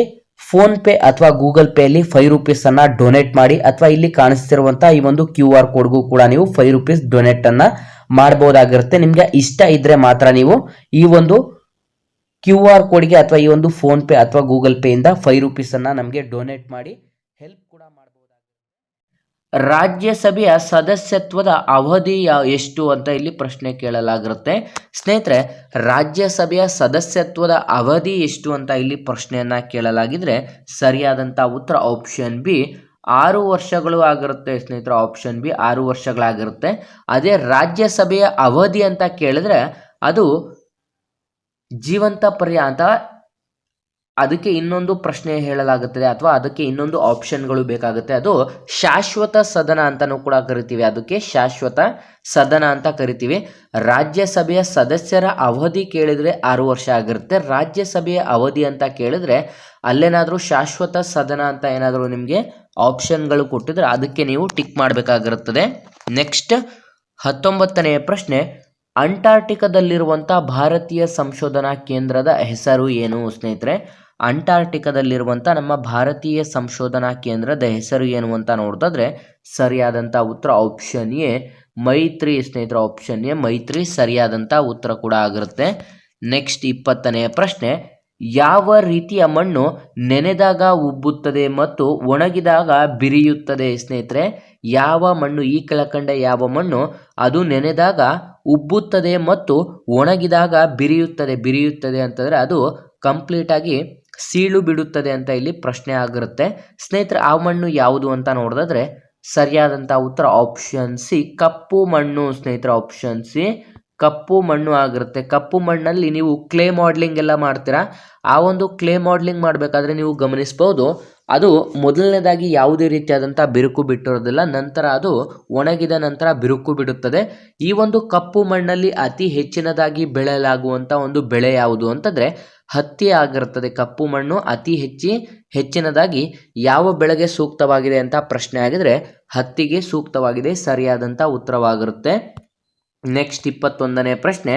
ಫೋನ್ ಪೇ ಅಥವಾ ಗೂಗಲ್ ಪೇಯಲ್ಲಿ 5 ರೂಪೀಸನ್ನು ಡೊನೇಟ್ ಮಾಡಿ, ಅಥವಾ ಇಲ್ಲಿ ಕಾಣಿಸ್ತಿರುವಂಥ ಈ ಒಂದು QR ಕೋಡ್ಗೂ ಕೂಡ ನೀವು 5 ರೂಪೀಸ್ ಡೊನೇಟನ್ನು ಮಾಡ್ಬೋದಾಗಿರುತ್ತೆ. ನಿಮಗೆ ಇಷ್ಟ ಇದ್ದರೆ ಮಾತ್ರ ನೀವು ಈ ಒಂದು QR ಕೋಡ್ಗೆ ಅಥವಾ ಈ ಒಂದು ಫೋನ್ ಪೇ ಅಥವಾ ಗೂಗಲ್ ಪೇಯಿಂದ 5 ರೂಪೀಸನ್ನು ನಮಗೆ ಡೊನೇಟ್ ಮಾಡಿ ಹೆಲ್ಪ್ ಕೂಡ ಮಾಡಬಹುದಾಗಿದೆ. ರಾಜ್ಯಸಭೆಯ ಸದಸ್ಯತ್ವದ ಅವಧಿ ಎಷ್ಟು ಅಂತ ಇಲ್ಲಿ ಪ್ರಶ್ನೆ ಕೇಳಲಾಗಿರುತ್ತೆ. ಸ್ನೇಹಿತರೆ, ರಾಜ್ಯಸಭೆಯ ಸದಸ್ಯತ್ವದ ಅವಧಿ ಎಷ್ಟು ಅಂತ ಇಲ್ಲಿ ಪ್ರಶ್ನೆಯನ್ನು ಕೇಳಲಾಗಿದ್ರೆ ಸರಿಯಾದಂಥ ಉತ್ತರ ಆಪ್ಷನ್ ಬಿ, 6 ವರ್ಷಗಳು ಆಗಿರುತ್ತೆ ಸ್ನೇಹಿತರೆ. Option B 6 ವರ್ಷಗಳಾಗಿರುತ್ತೆ. ಅದೇ ರಾಜ್ಯಸಭೆಯ ಅವಧಿ ಅಂತ ಕೇಳಿದ್ರೆ ಅದು ಜೀವಂತ ಪರ್ಯಂತ, ಅದಕ್ಕೆ ಇನ್ನೊಂದು ಪ್ರಶ್ನೆ ಹೇಳಲಾಗುತ್ತದೆ ಅಥವಾ ಅದಕ್ಕೆ ಇನ್ನೊಂದು ಆಪ್ಷನ್ಗಳು ಬೇಕಾಗುತ್ತೆ. ಅದು ಶಾಶ್ವತ ಸದನ ಅಂತಲೂ ಕೂಡ ಕರಿತೀವಿ. ಅದಕ್ಕೆ ಶಾಶ್ವತ ಸದನ ಅಂತ ಕರಿತೀವಿ. ರಾಜ್ಯಸಭೆಯ ಸದಸ್ಯರ ಅವಧಿ ಕೇಳಿದರೆ 6 ವರ್ಷ ಆಗಿರುತ್ತೆ. ರಾಜ್ಯಸಭೆಯ ಅವಧಿ ಅಂತ ಕೇಳಿದ್ರೆ ಅಲ್ಲೇನಾದರೂ ಶಾಶ್ವತ ಸದನ ಅಂತ ಏನಾದರೂ ನಿಮಗೆ ಆಪ್ಷನ್ಗಳು ಕೊಟ್ಟಿದ್ರೆ ಅದಕ್ಕೆ ನೀವು ಟಿಕ್ ಮಾಡಬೇಕಾಗಿರುತ್ತದೆ. ನೆಕ್ಸ್ಟ್ 19ನೇ ಪ್ರಶ್ನೆ, ಅಂಟಾರ್ಟಿಕಾದಲ್ಲಿರುವಂಥ ಭಾರತೀಯ ಸಂಶೋಧನಾ ಕೇಂದ್ರದ ಹೆಸರು ಏನು ಸ್ನೇಹಿತರೆ? ಅಂಟಾರ್ಟಿಕಾದಲ್ಲಿರುವಂಥ ನಮ್ಮ ಭಾರತೀಯ ಸಂಶೋಧನಾ ಕೇಂದ್ರದ ಹೆಸರು ಏನು ಅಂತ ನೋಡಿದ್ರೆ ಸರಿಯಾದಂಥ ಉತ್ತರ ಆಪ್ಷನ್ ಎ, ಮೈತ್ರಿ ಸ್ನೇಹಿತರೆ. ಆಪ್ಷನ್ ಎ, ಮೈತ್ರಿ ಸರಿಯಾದಂಥ ಉತ್ತರ ಕೂಡ ಆಗಿರುತ್ತೆ. ನೆಕ್ಸ್ಟ್ 20ನೇ ಪ್ರಶ್ನೆ, ಯಾವ ರೀತಿಯ ಮಣ್ಣು ನೆನೆದಾಗ ಉಬ್ಬುತ್ತದೆ ಮತ್ತು ಒಣಗಿದಾಗ ಬಿರಿಯುತ್ತದೆ ಸ್ನೇಹಿತರೆ? ಯಾವ ಮಣ್ಣು, ಈ ಕೆಳಕಂಡ ಯಾವ ಮಣ್ಣು ಅದು ನೆನೆದಾಗ ಉಬ್ಬುತ್ತದೆ ಮತ್ತು ಒಣಗಿದಾಗ ಬಿರಿಯುತ್ತದೆ ಅಂತಂದರೆ ಅದು ಕಂಪ್ಲೀಟಾಗಿ ಸೀಳು ಬಿಡುತ್ತದೆ ಅಂತ ಇಲ್ಲಿ ಪ್ರಶ್ನೆ ಆಗಿರುತ್ತೆ ಸ್ನೇಹಿತರೆ. ಆ ಮಣ್ಣು ಯಾವುದು ಅಂತ ನೋಡಿದ್ರೆ ಸರಿಯಾದಂಥ ಉತ್ತರ ಆಪ್ಷನ್ ಸಿ ಕಪ್ಪು ಮಣ್ಣು ಸ್ನೇಹಿತರೆ. ಆಪ್ಷನ್ ಸಿ ಕಪ್ಪು ಮಣ್ಣು ಆಗಿರುತ್ತೆ. ಕಪ್ಪು ಮಣ್ಣಲ್ಲಿ ನೀವು ಕ್ಲೇ ಮಾಡಲಿಂಗ್ ಎಲ್ಲ ಮಾಡ್ತೀರಾ. ಆ ಒಂದು ಕ್ಲೇ ಮಾಡಲಿಂಗ್ ಮಾಡಬೇಕಾದ್ರೆ ನೀವು ಗಮನಿಸ್ಬೋದು, ಅದು ಮೊದಲನೇದಾಗಿ ಯಾವುದೇ ರೀತಿಯಾದಂಥ ಬಿರುಕು ಬಿಟ್ಟಿರೋದಿಲ್ಲ, ನಂತರ ಅದು ಒಣಗಿದ ನಂತರ ಬಿರುಕು ಬಿಡುತ್ತದೆ. ಈ ಒಂದು ಕಪ್ಪು ಮಣ್ಣಲ್ಲಿ ಅತಿ ಹೆಚ್ಚಿನದಾಗಿ ಬೆಳೆಯಲಾಗುವಂಥ ಒಂದು ಬೆಳೆ ಯಾವುದು ಅಂತಂದರೆ ಹತ್ತಿ ಆಗಿರುತ್ತದೆ. ಕಪ್ಪು ಮಣ್ಣು ಅತಿ ಹೆಚ್ಚಿನದಾಗಿ ಯಾವ ಬೆಳೆಗೆ ಸೂಕ್ತವಾಗಿದೆ ಅಂತ ಪ್ರಶ್ನೆ ಆಗಿದ್ರೆ ಹತ್ತಿಗೆ ಸೂಕ್ತವಾಗಿದೆ, ಸರಿಯಾದಂಥ ಉತ್ತರವಾಗಿರುತ್ತೆ. ನೆಕ್ಸ್ಟ್ 21ನೇ ಪ್ರಶ್ನೆ,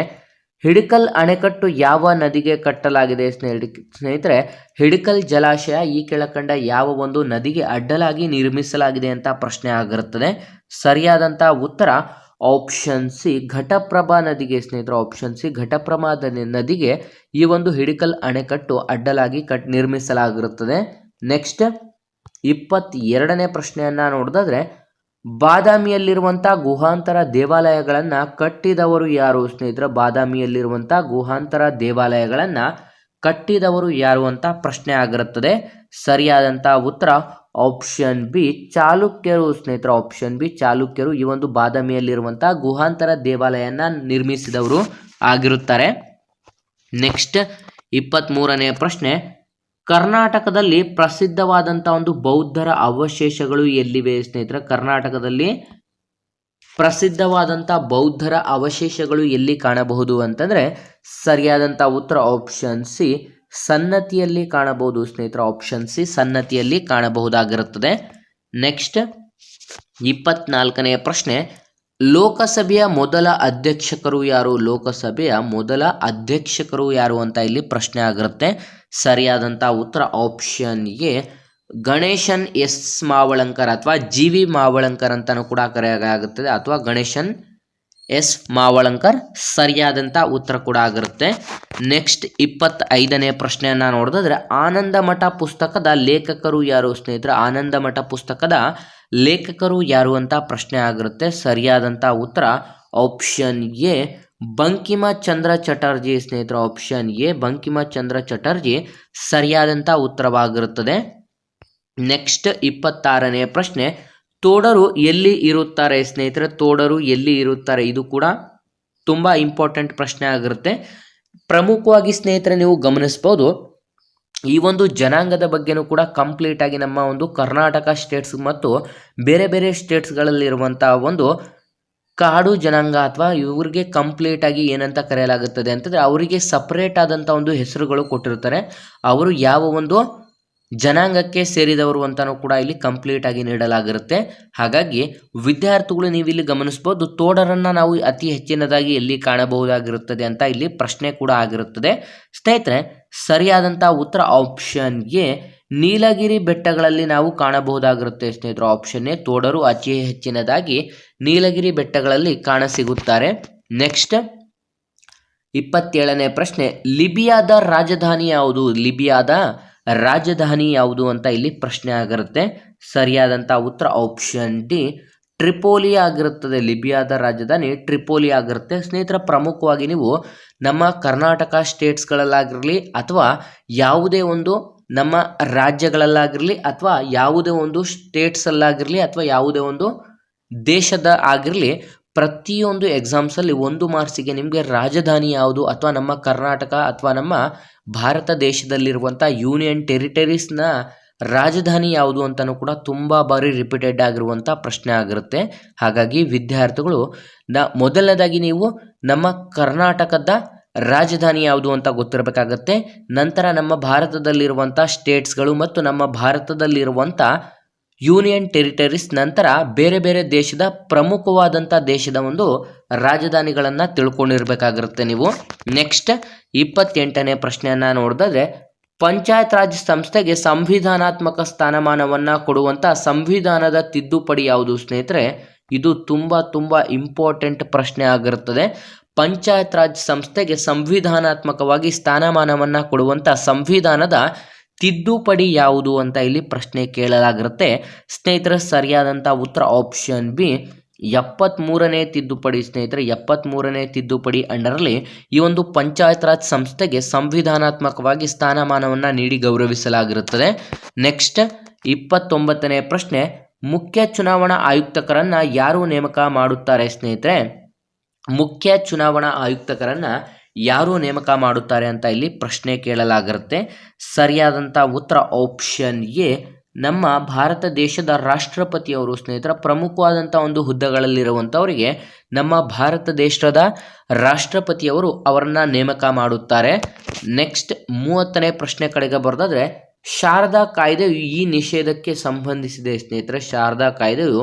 ಹಿಡಕಲ್ ಅಣೆಕಟ್ಟು ಯಾವ ನದಿಗೆ ಕಟ್ಟಲಾಗಿದೆ ಸ್ನೇಹಿತರೆ? ಹಿಡಕಲ್ ಜಲಾಶಯ ಈ ಕೆಳಕಂಡ ಯಾವ ಒಂದು ನದಿಗೆ ಅಡ್ಡಲಾಗಿ ನಿರ್ಮಿಸಲಾಗಿದೆ ಅಂತ ಪ್ರಶ್ನೆ ಆಗಿರುತ್ತದೆ. ಸರಿಯಾದಂಥ ಉತ್ತರ ಆಪ್ಷನ್ ಸಿ ಘಟಪ್ರಭಾ ನದಿಗೆ ಸ್ನೇಹಿತರೆ. ಆಪ್ಷನ್ ಸಿ ಘಟಪ್ರಭಾ ನದಿಗೆ ಈ ಒಂದು ಹಿಡಕಲ್ ಅಣೆಕಟ್ಟು ಅಡ್ಡಲಾಗಿ ನಿರ್ಮಿಸಲಾಗಿರುತ್ತದೆ. ನೆಕ್ಸ್ಟ್ 22ನೇ ಪ್ರಶ್ನೆಯನ್ನು ನೋಡೋದಾದ್ರೆ, ಬಾದಾಮಿಯಲ್ಲಿರುವಂಥ ಗುಹಾಂತರ ದೇವಾಲಯಗಳನ್ನು ಕಟ್ಟಿದವರು ಯಾರು ಸ್ನೇಹಿತರೆ? ಬಾದಾಮಿಯಲ್ಲಿರುವಂಥ ಗುಹಾಂತರ ದೇವಾಲಯಗಳನ್ನು ಕಟ್ಟಿದವರು ಯಾರು ಅಂತ ಪ್ರಶ್ನೆ ಆಗಿರುತ್ತದೆ. ಸರಿಯಾದಂಥ ಉತ್ತರ ಆಪ್ಷನ್ ಬಿ ಚಾಲುಕ್ಯರು ಸ್ನೇಹಿತರೆ. ಆಪ್ಷನ್ ಬಿ ಚಾಲುಕ್ಯರು ಈ ಒಂದು ಬಾದಾಮಿಯಲ್ಲಿರುವಂಥ ಗುಹಾಂತರ ದೇವಾಲಯನ ನಿರ್ಮಿಸಿದವರು ಆಗಿರುತ್ತಾರೆ. ನೆಕ್ಸ್ಟ್ 23ನೇ ಪ್ರಶ್ನೆ, ಕರ್ನಾಟಕದಲ್ಲಿ ಪ್ರಸಿದ್ಧವಾದಂಥ ಒಂದು ಬೌದ್ಧರ ಅವಶೇಷಗಳು ಎಲ್ಲಿವೆ ಸ್ನೇಹಿತರೆ? ಕರ್ನಾಟಕದಲ್ಲಿ ಪ್ರಸಿದ್ಧವಾದಂಥ ಬೌದ್ಧರ ಅವಶೇಷಗಳು ಎಲ್ಲಿ ಕಾಣಬಹುದು ಅಂತಂದರೆ ಸರಿಯಾದಂಥ ಉತ್ತರ ಆಪ್ಷನ್ ಸಿ ಸನ್ನತಿಯಲ್ಲಿ ಕಾಣಬಹುದು ಸ್ನೇಹಿತರೆ. ಆಪ್ಷನ್ ಸಿ ಸನ್ನತಿಯಲ್ಲಿ ಕಾಣಬಹುದಾಗಿರುತ್ತದೆ. ನೆಕ್ಸ್ಟ್ 24ನೇ ಪ್ರಶ್ನೆ, ಲೋಕಸಭೆಯ ಮೊದಲ ಅಧ್ಯಕ್ಷಕರು ಯಾರು? ಲೋಕಸಭೆಯ ಮೊದಲ ಅಧ್ಯಕ್ಷಕರು ಯಾರು ಅಂತ ಇಲ್ಲಿ ಪ್ರಶ್ನೆ ಆಗಿರುತ್ತೆ. ಸರಿಯಾದಂಥ ಉತ್ತರ option A Ganeshan S Mavalankar ಅಥವಾ ಜಿ ವಿ ಮಾವಳಂಕರ್ ಅಂತಲೂ ಕೂಡ ಕರೆಯಲಾಗುತ್ತದೆ, ಅಥವಾ ಗಣೇಶನ್ ಎಸ್ ಮಾವಳಂಕರ್ ಸರಿಯಾದಂಥ ಉತ್ತರ ಕೂಡ ಆಗಿರುತ್ತೆ. ನೆಕ್ಸ್ಟ್ 25ನೇ ಪ್ರಶ್ನೆಯನ್ನು ನೋಡಿದ್ರೆ, ಆನಂದ ಮಠ ಪುಸ್ತಕದ ಲೇಖಕರು ಯಾರು ಸ್ನೇಹಿತರೆ? ಆನಂದ ಮಠ ಪುಸ್ತಕದ ಲೇಖಕರು ಯಾರು ಅಂತ ಪ್ರಶ್ನೆ ಆಗಿರುತ್ತೆ. ಸರಿಯಾದಂಥ ಉತ್ತರ ಆಪ್ಷನ್ ಎ ಬಂಕಿಮ ಚಂದ್ರ ಚಟರ್ಜಿ ಸ್ನೇಹಿತರೆ. ಆಪ್ಷನ್ ಎ ಬಂಕಿಮ ಚಂದ್ರ ಚಟರ್ಜಿ ಸರಿಯಾದಂಥ ಉತ್ತರವಾಗಿರುತ್ತದೆ. ನೆಕ್ಸ್ಟ್ 26ನೇ ಪ್ರಶ್ನೆ, ತೋಡರು ಎಲ್ಲಿ ಇರುತ್ತಾರೆ ಸ್ನೇಹಿತರೆ? ತೋಡರು ಎಲ್ಲಿ ಇರುತ್ತಾರೆ? ಇದು ಕೂಡ ತುಂಬ ಇಂಪಾರ್ಟೆಂಟ್ ಪ್ರಶ್ನೆ ಆಗಿರುತ್ತೆ. ಪ್ರಮುಖವಾಗಿ ಸ್ನೇಹಿತರೆ ನೀವು ಗಮನಿಸ್ಬೋದು, ಈ ಒಂದು ಜನಾಂಗದ ಬಗ್ಗೆನೂ ಕೂಡ ಕಂಪ್ಲೀಟ್ ಆಗಿ ನಮ್ಮ ಒಂದು ಕರ್ನಾಟಕ ಸ್ಟೇಟ್ಸ್ ಮತ್ತು ಬೇರೆ ಬೇರೆ ಸ್ಟೇಟ್ಸ್ಗಳಲ್ಲಿರುವಂಥ ಒಂದು ಕಾಡು ಜನಾಂಗ ಅಥವಾ ಇವ್ರಿಗೆ ಕಂಪ್ಲೀಟ್ ಆಗಿ ಏನಂತ ಕರೆಯಲಾಗುತ್ತದೆ ಅಂತಂದರೆ ಅವರಿಗೆ ಸಪರೇಟ್ ಆದಂಥ ಒಂದು ಹೆಸರುಗಳು ಕೊಟ್ಟಿರ್ತಾರೆ. ಅವರು ಯಾವ ಒಂದು ಜನಾಂಗಕ್ಕೆ ಸೇರಿದವರು ಅಂತಲೂ ಕೂಡ ಇಲ್ಲಿ ಕಂಪ್ಲೀಟ್ ಆಗಿ ನೀಡಲಾಗಿರುತ್ತೆ. ಹಾಗಾಗಿ ವಿದ್ಯಾರ್ಥಿಗಳು ನೀವು ಇಲ್ಲಿ ಗಮನಿಸ್ಬೋದು, ತೋಡರನ್ನು ನಾವು ಅತಿ ಹೆಚ್ಚಿನದಾಗಿ ಎಲ್ಲಿ ಕಾಣಬಹುದಾಗಿರುತ್ತದೆ ಅಂತ ಇಲ್ಲಿ ಪ್ರಶ್ನೆ ಕೂಡ ಆಗಿರುತ್ತದೆ. ಸ್ನೇಹಿತರೆ ಸರಿಯಾದಂಥ ಉತ್ತರ ಆಪ್ಷನ್ ಎ ನೀಲಗಿರಿ ಬೆಟ್ಟಗಳಲ್ಲಿ ನಾವು ಕಾಣಬಹುದಾಗಿರುತ್ತೆ ಸ್ನೇಹಿತರು. ಆಪ್ಷನ್ ಎ ತೋಡರು ಅತಿ ಹೆಚ್ಚಿನದಾಗಿ ನೀಲಗಿರಿ ಬೆಟ್ಟಗಳಲ್ಲಿ ಕಾಣಸಿಗುತ್ತಾರೆ. ನೆಕ್ಸ್ಟ್ 27ನೇ ಪ್ರಶ್ನೆ, ಲಿಬಿಯಾದ ರಾಜಧಾನಿ ಯಾವುದು? ಲಿಬಿಯಾದ ರಾಜಧಾನಿ ಯಾವುದು ಅಂತ ಇಲ್ಲಿ ಪ್ರಶ್ನೆ ಆಗಿರುತ್ತೆ. ಸರಿಯಾದಂಥ ಉತ್ತರ ಆಪ್ಷನ್ ಡಿ ಟ್ರಿಪೋಲಿ ಆಗಿರುತ್ತದೆ. ಲಿಬಿಯಾದ ರಾಜಧಾನಿ ಟ್ರಿಪೋಲಿ ಆಗಿರುತ್ತೆ. ಸ್ನೇಹಿತರ ಪ್ರಮುಖವಾಗಿ ನೀವು ನಮ್ಮ ಕರ್ನಾಟಕ ಸ್ಟೇಟ್ಸ್ಗಳಲ್ಲಾಗಿರಲಿ ಅಥವಾ ಯಾವುದೇ ಒಂದು ನಮ್ಮ ರಾಜ್ಯಗಳಲ್ಲಾಗಿರಲಿ ಅಥವಾ ಯಾವುದೇ ಒಂದು ಸ್ಟೇಟ್ಸಲ್ಲಾಗಿರಲಿ ಅಥವಾ ಯಾವುದೇ ಒಂದು ದೇಶದ ಆಗಿರಲಿ, ಪ್ರತಿಯೊಂದು ಎಕ್ಸಾಮ್ಸಲ್ಲಿ 1 ಮಾರ್ಕ್ಸಿಗೆ ನಿಮಗೆ ರಾಜಧಾನಿ ಯಾವುದು ಅಥವಾ ನಮ್ಮ ಕರ್ನಾಟಕ ಅಥವಾ ನಮ್ಮ ಭಾರತ ದೇಶದಲ್ಲಿರುವಂಥ ಯೂನಿಯನ್ ಟೆರಿಟರೀಸ್ನ ರಾಜಧಾನಿ ಯಾವುದು ಅಂತಲೂ ಕೂಡ ತುಂಬ ಬಾರಿ ರಿಪೀಟೆಡ್ ಆಗಿರುವಂಥ ಪ್ರಶ್ನೆ ಆಗಿರುತ್ತೆ. ಹಾಗಾಗಿ ವಿದ್ಯಾರ್ಥಿಗಳು ಮೊದಲನೇದಾಗಿ ನೀವು ನಮ್ಮ ಕರ್ನಾಟಕದ ರಾಜಧಾನಿ ಯಾವುದು ಅಂತ ಗೊತ್ತಿರಬೇಕಾಗತ್ತೆ. ನಂತರ ನಮ್ಮ ಭಾರತದಲ್ಲಿರುವಂಥ ಸ್ಟೇಟ್ಸ್ಗಳು ಮತ್ತು ನಮ್ಮ ಭಾರತದಲ್ಲಿರುವಂಥ ಯೂನಿಯನ್ ಟೆರಿಟರೀಸ್, ನಂತರ ಬೇರೆ ಬೇರೆ ದೇಶದ ಪ್ರಮುಖವಾದಂಥ ದೇಶದ ಒಂದು ರಾಜಧಾನಿಗಳನ್ನು ತಿಳ್ಕೊಂಡಿರಬೇಕಾಗಿರುತ್ತೆ ನೀವು. ನೆಕ್ಸ್ಟ್ 28ನೇ ಪ್ರಶ್ನೆಯನ್ನು ನೋಡಿದ್ರೆ, ಪಂಚಾಯತ್ ರಾಜ್ ಸಂಸ್ಥೆಗೆ ಸಂವಿಧಾನಾತ್ಮಕ ಸ್ಥಾನಮಾನವನ್ನು ಕೊಡುವಂಥ ಸಂವಿಧಾನದ ತಿದ್ದುಪಡಿ ಯಾವುದು ಸ್ನೇಹಿತರೆ? ಇದು ತುಂಬ ಇಂಪಾರ್ಟೆಂಟ್ ಪ್ರಶ್ನೆ ಆಗಿರುತ್ತದೆ. ಪಂಚಾಯತ್ ರಾಜ್ ಸಂಸ್ಥೆಗೆ ಸಂವಿಧಾನಾತ್ಮಕವಾಗಿ ಸ್ಥಾನಮಾನವನ್ನು ಕೊಡುವಂಥ ಸಂವಿಧಾನದ ತಿದ್ದುಪಡಿ ಯಾವುದು ಅಂತ ಇಲ್ಲಿ ಪ್ರಶ್ನೆ ಕೇಳಲಾಗಿರುತ್ತೆ. ಸ್ನೇಹಿತರೆ ಸರಿಯಾದಂಥ ಉತ್ತರ ಆಪ್ಷನ್ ಬಿ 73ನೇ ತಿದ್ದುಪಡಿ. ಸ್ನೇಹಿತರೆ 73ನೇ ತಿದ್ದುಪಡಿ ಅಂಡರಲ್ಲಿ ಈ ಒಂದು ಪಂಚಾಯತ್ ರಾಜ್ ಸಂಸ್ಥೆಗೆ ಸಂವಿಧಾನಾತ್ಮಕವಾಗಿ ಸ್ಥಾನಮಾನವನ್ನು ನೀಡಿ ಗೌರವಿಸಲಾಗಿರುತ್ತದೆ. ನೆಕ್ಸ್ಟ್ 29ನೇ ಪ್ರಶ್ನೆ, ಮುಖ್ಯ ಚುನಾವಣಾ ಆಯುಕ್ತರನ್ನ ಯಾರು ನೇಮಕ ಮಾಡುತ್ತಾರೆ ಸ್ನೇಹಿತರೆ? ಮುಖ್ಯ ಚುನಾವಣಾ ಆಯುಕ್ತರನ್ನ ಯಾರು ನೇಮಕ ಮಾಡುತ್ತಾರೆ ಅಂತ ಇಲ್ಲಿ ಪ್ರಶ್ನೆ ಕೇಳಲಾಗಿರುತ್ತೆ. ಸರಿಯಾದಂಥ ಉತ್ತರ ಆಪ್ಷನ್ ಎ, ನಮ್ಮ ಭಾರತ ದೇಶದ ರಾಷ್ಟ್ರಪತಿಯವರು ಸ್ನೇಹಿತರ ಪ್ರಮುಖವಾದಂಥ ಒಂದು ಹುದ್ದೆಗಳಲ್ಲಿರುವಂಥವರಿಗೆ ನಮ್ಮ ಭಾರತ ದೇಶದ ರಾಷ್ಟ್ರಪತಿಯವರು ಅವರನ್ನು ನೇಮಕ ಮಾಡುತ್ತಾರೆ. ನೆಕ್ಸ್ಟ್ 30ನೇ ಪ್ರಶ್ನೆ ಕಡೆಗೆ ಬರೋದಾದ್ರೆ, ಶಾರದಾ ಕಾಯ್ದೆಯು ಈ ನಿಷೇಧಕ್ಕೆ ಸಂಬಂಧಿಸಿದೆ ಸ್ನೇಹಿತರೆ. ಶಾರದಾ ಕಾಯ್ದೆಯು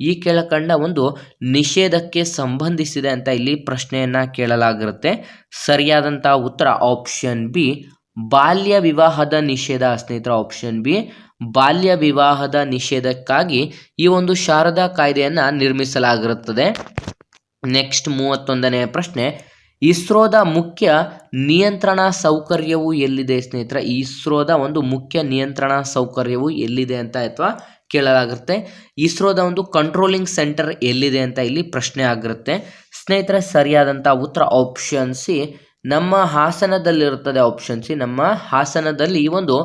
ಈ ಕೆಳಕಂಡ ಒಂದು ನಿಷೇಧಕ್ಕೆ ಸಂಬಂಧಿಸಿದೆ ಅಂತ ಇಲ್ಲಿ ಪ್ರಶ್ನೆಯನ್ನು ಕೇಳಲಾಗಿರುತ್ತೆ. ಸರಿಯಾದಂಥ ಉತ್ತರ ಆಪ್ಷನ್ ಬಿ, ಬಾಲ್ಯ ವಿವಾಹದ ನಿಷೇಧ ಸ್ನೇಹಿತರ. ಆಪ್ಷನ್ ಬಿ, ಬಾಲ್ಯ ವಿವಾಹದ ನಿಷೇಧಕ್ಕಾಗಿ ಈ ಒಂದು ಶಾರದಾ ಕಾಯ್ದೆಯನ್ನು ನಿರ್ಮಿಸಲಾಗಿರುತ್ತದೆ. ನೆಕ್ಸ್ಟ್ 31ನೇ ಪ್ರಶ್ನೆ, ಇಸ್ರೋದ ಮುಖ್ಯ ನಿಯಂತ್ರಣ ಸೌಕರ್ಯವು ಎಲ್ಲಿದೆ ಸ್ನೇಹಿತರೆ? ಇಸ್ರೋದ ಒಂದು ಮುಖ್ಯ ನಿಯಂತ್ರಣ ಸೌಕರ್ಯವು ಎಲ್ಲಿದೆ ಅಂತ ಅಥವಾ ಕೇಳಲಾಗಿರುತ್ತೆ. ಇಸ್ರೋದ ಒಂದು ಕಂಟ್ರೋಲಿಂಗ್ ಸೆಂಟರ್ ಎಲ್ಲಿದೆ ಅಂತ ಇಲ್ಲಿ ಪ್ರಶ್ನೆ ಆಗಿರುತ್ತೆ ಸ್ನೇಹಿತರೆ. ಸರಿಯಾದಂಥ ಉತ್ತರ ಆಪ್ಷನ್ ಸಿ, ನಮ್ಮ ಹಾಸನದಲ್ಲಿರುತ್ತದೆ. ಆಪ್ಷನ್ ಸಿ, ನಮ್ಮ ಹಾಸನದಲ್ಲಿ ಈ ಒಂದು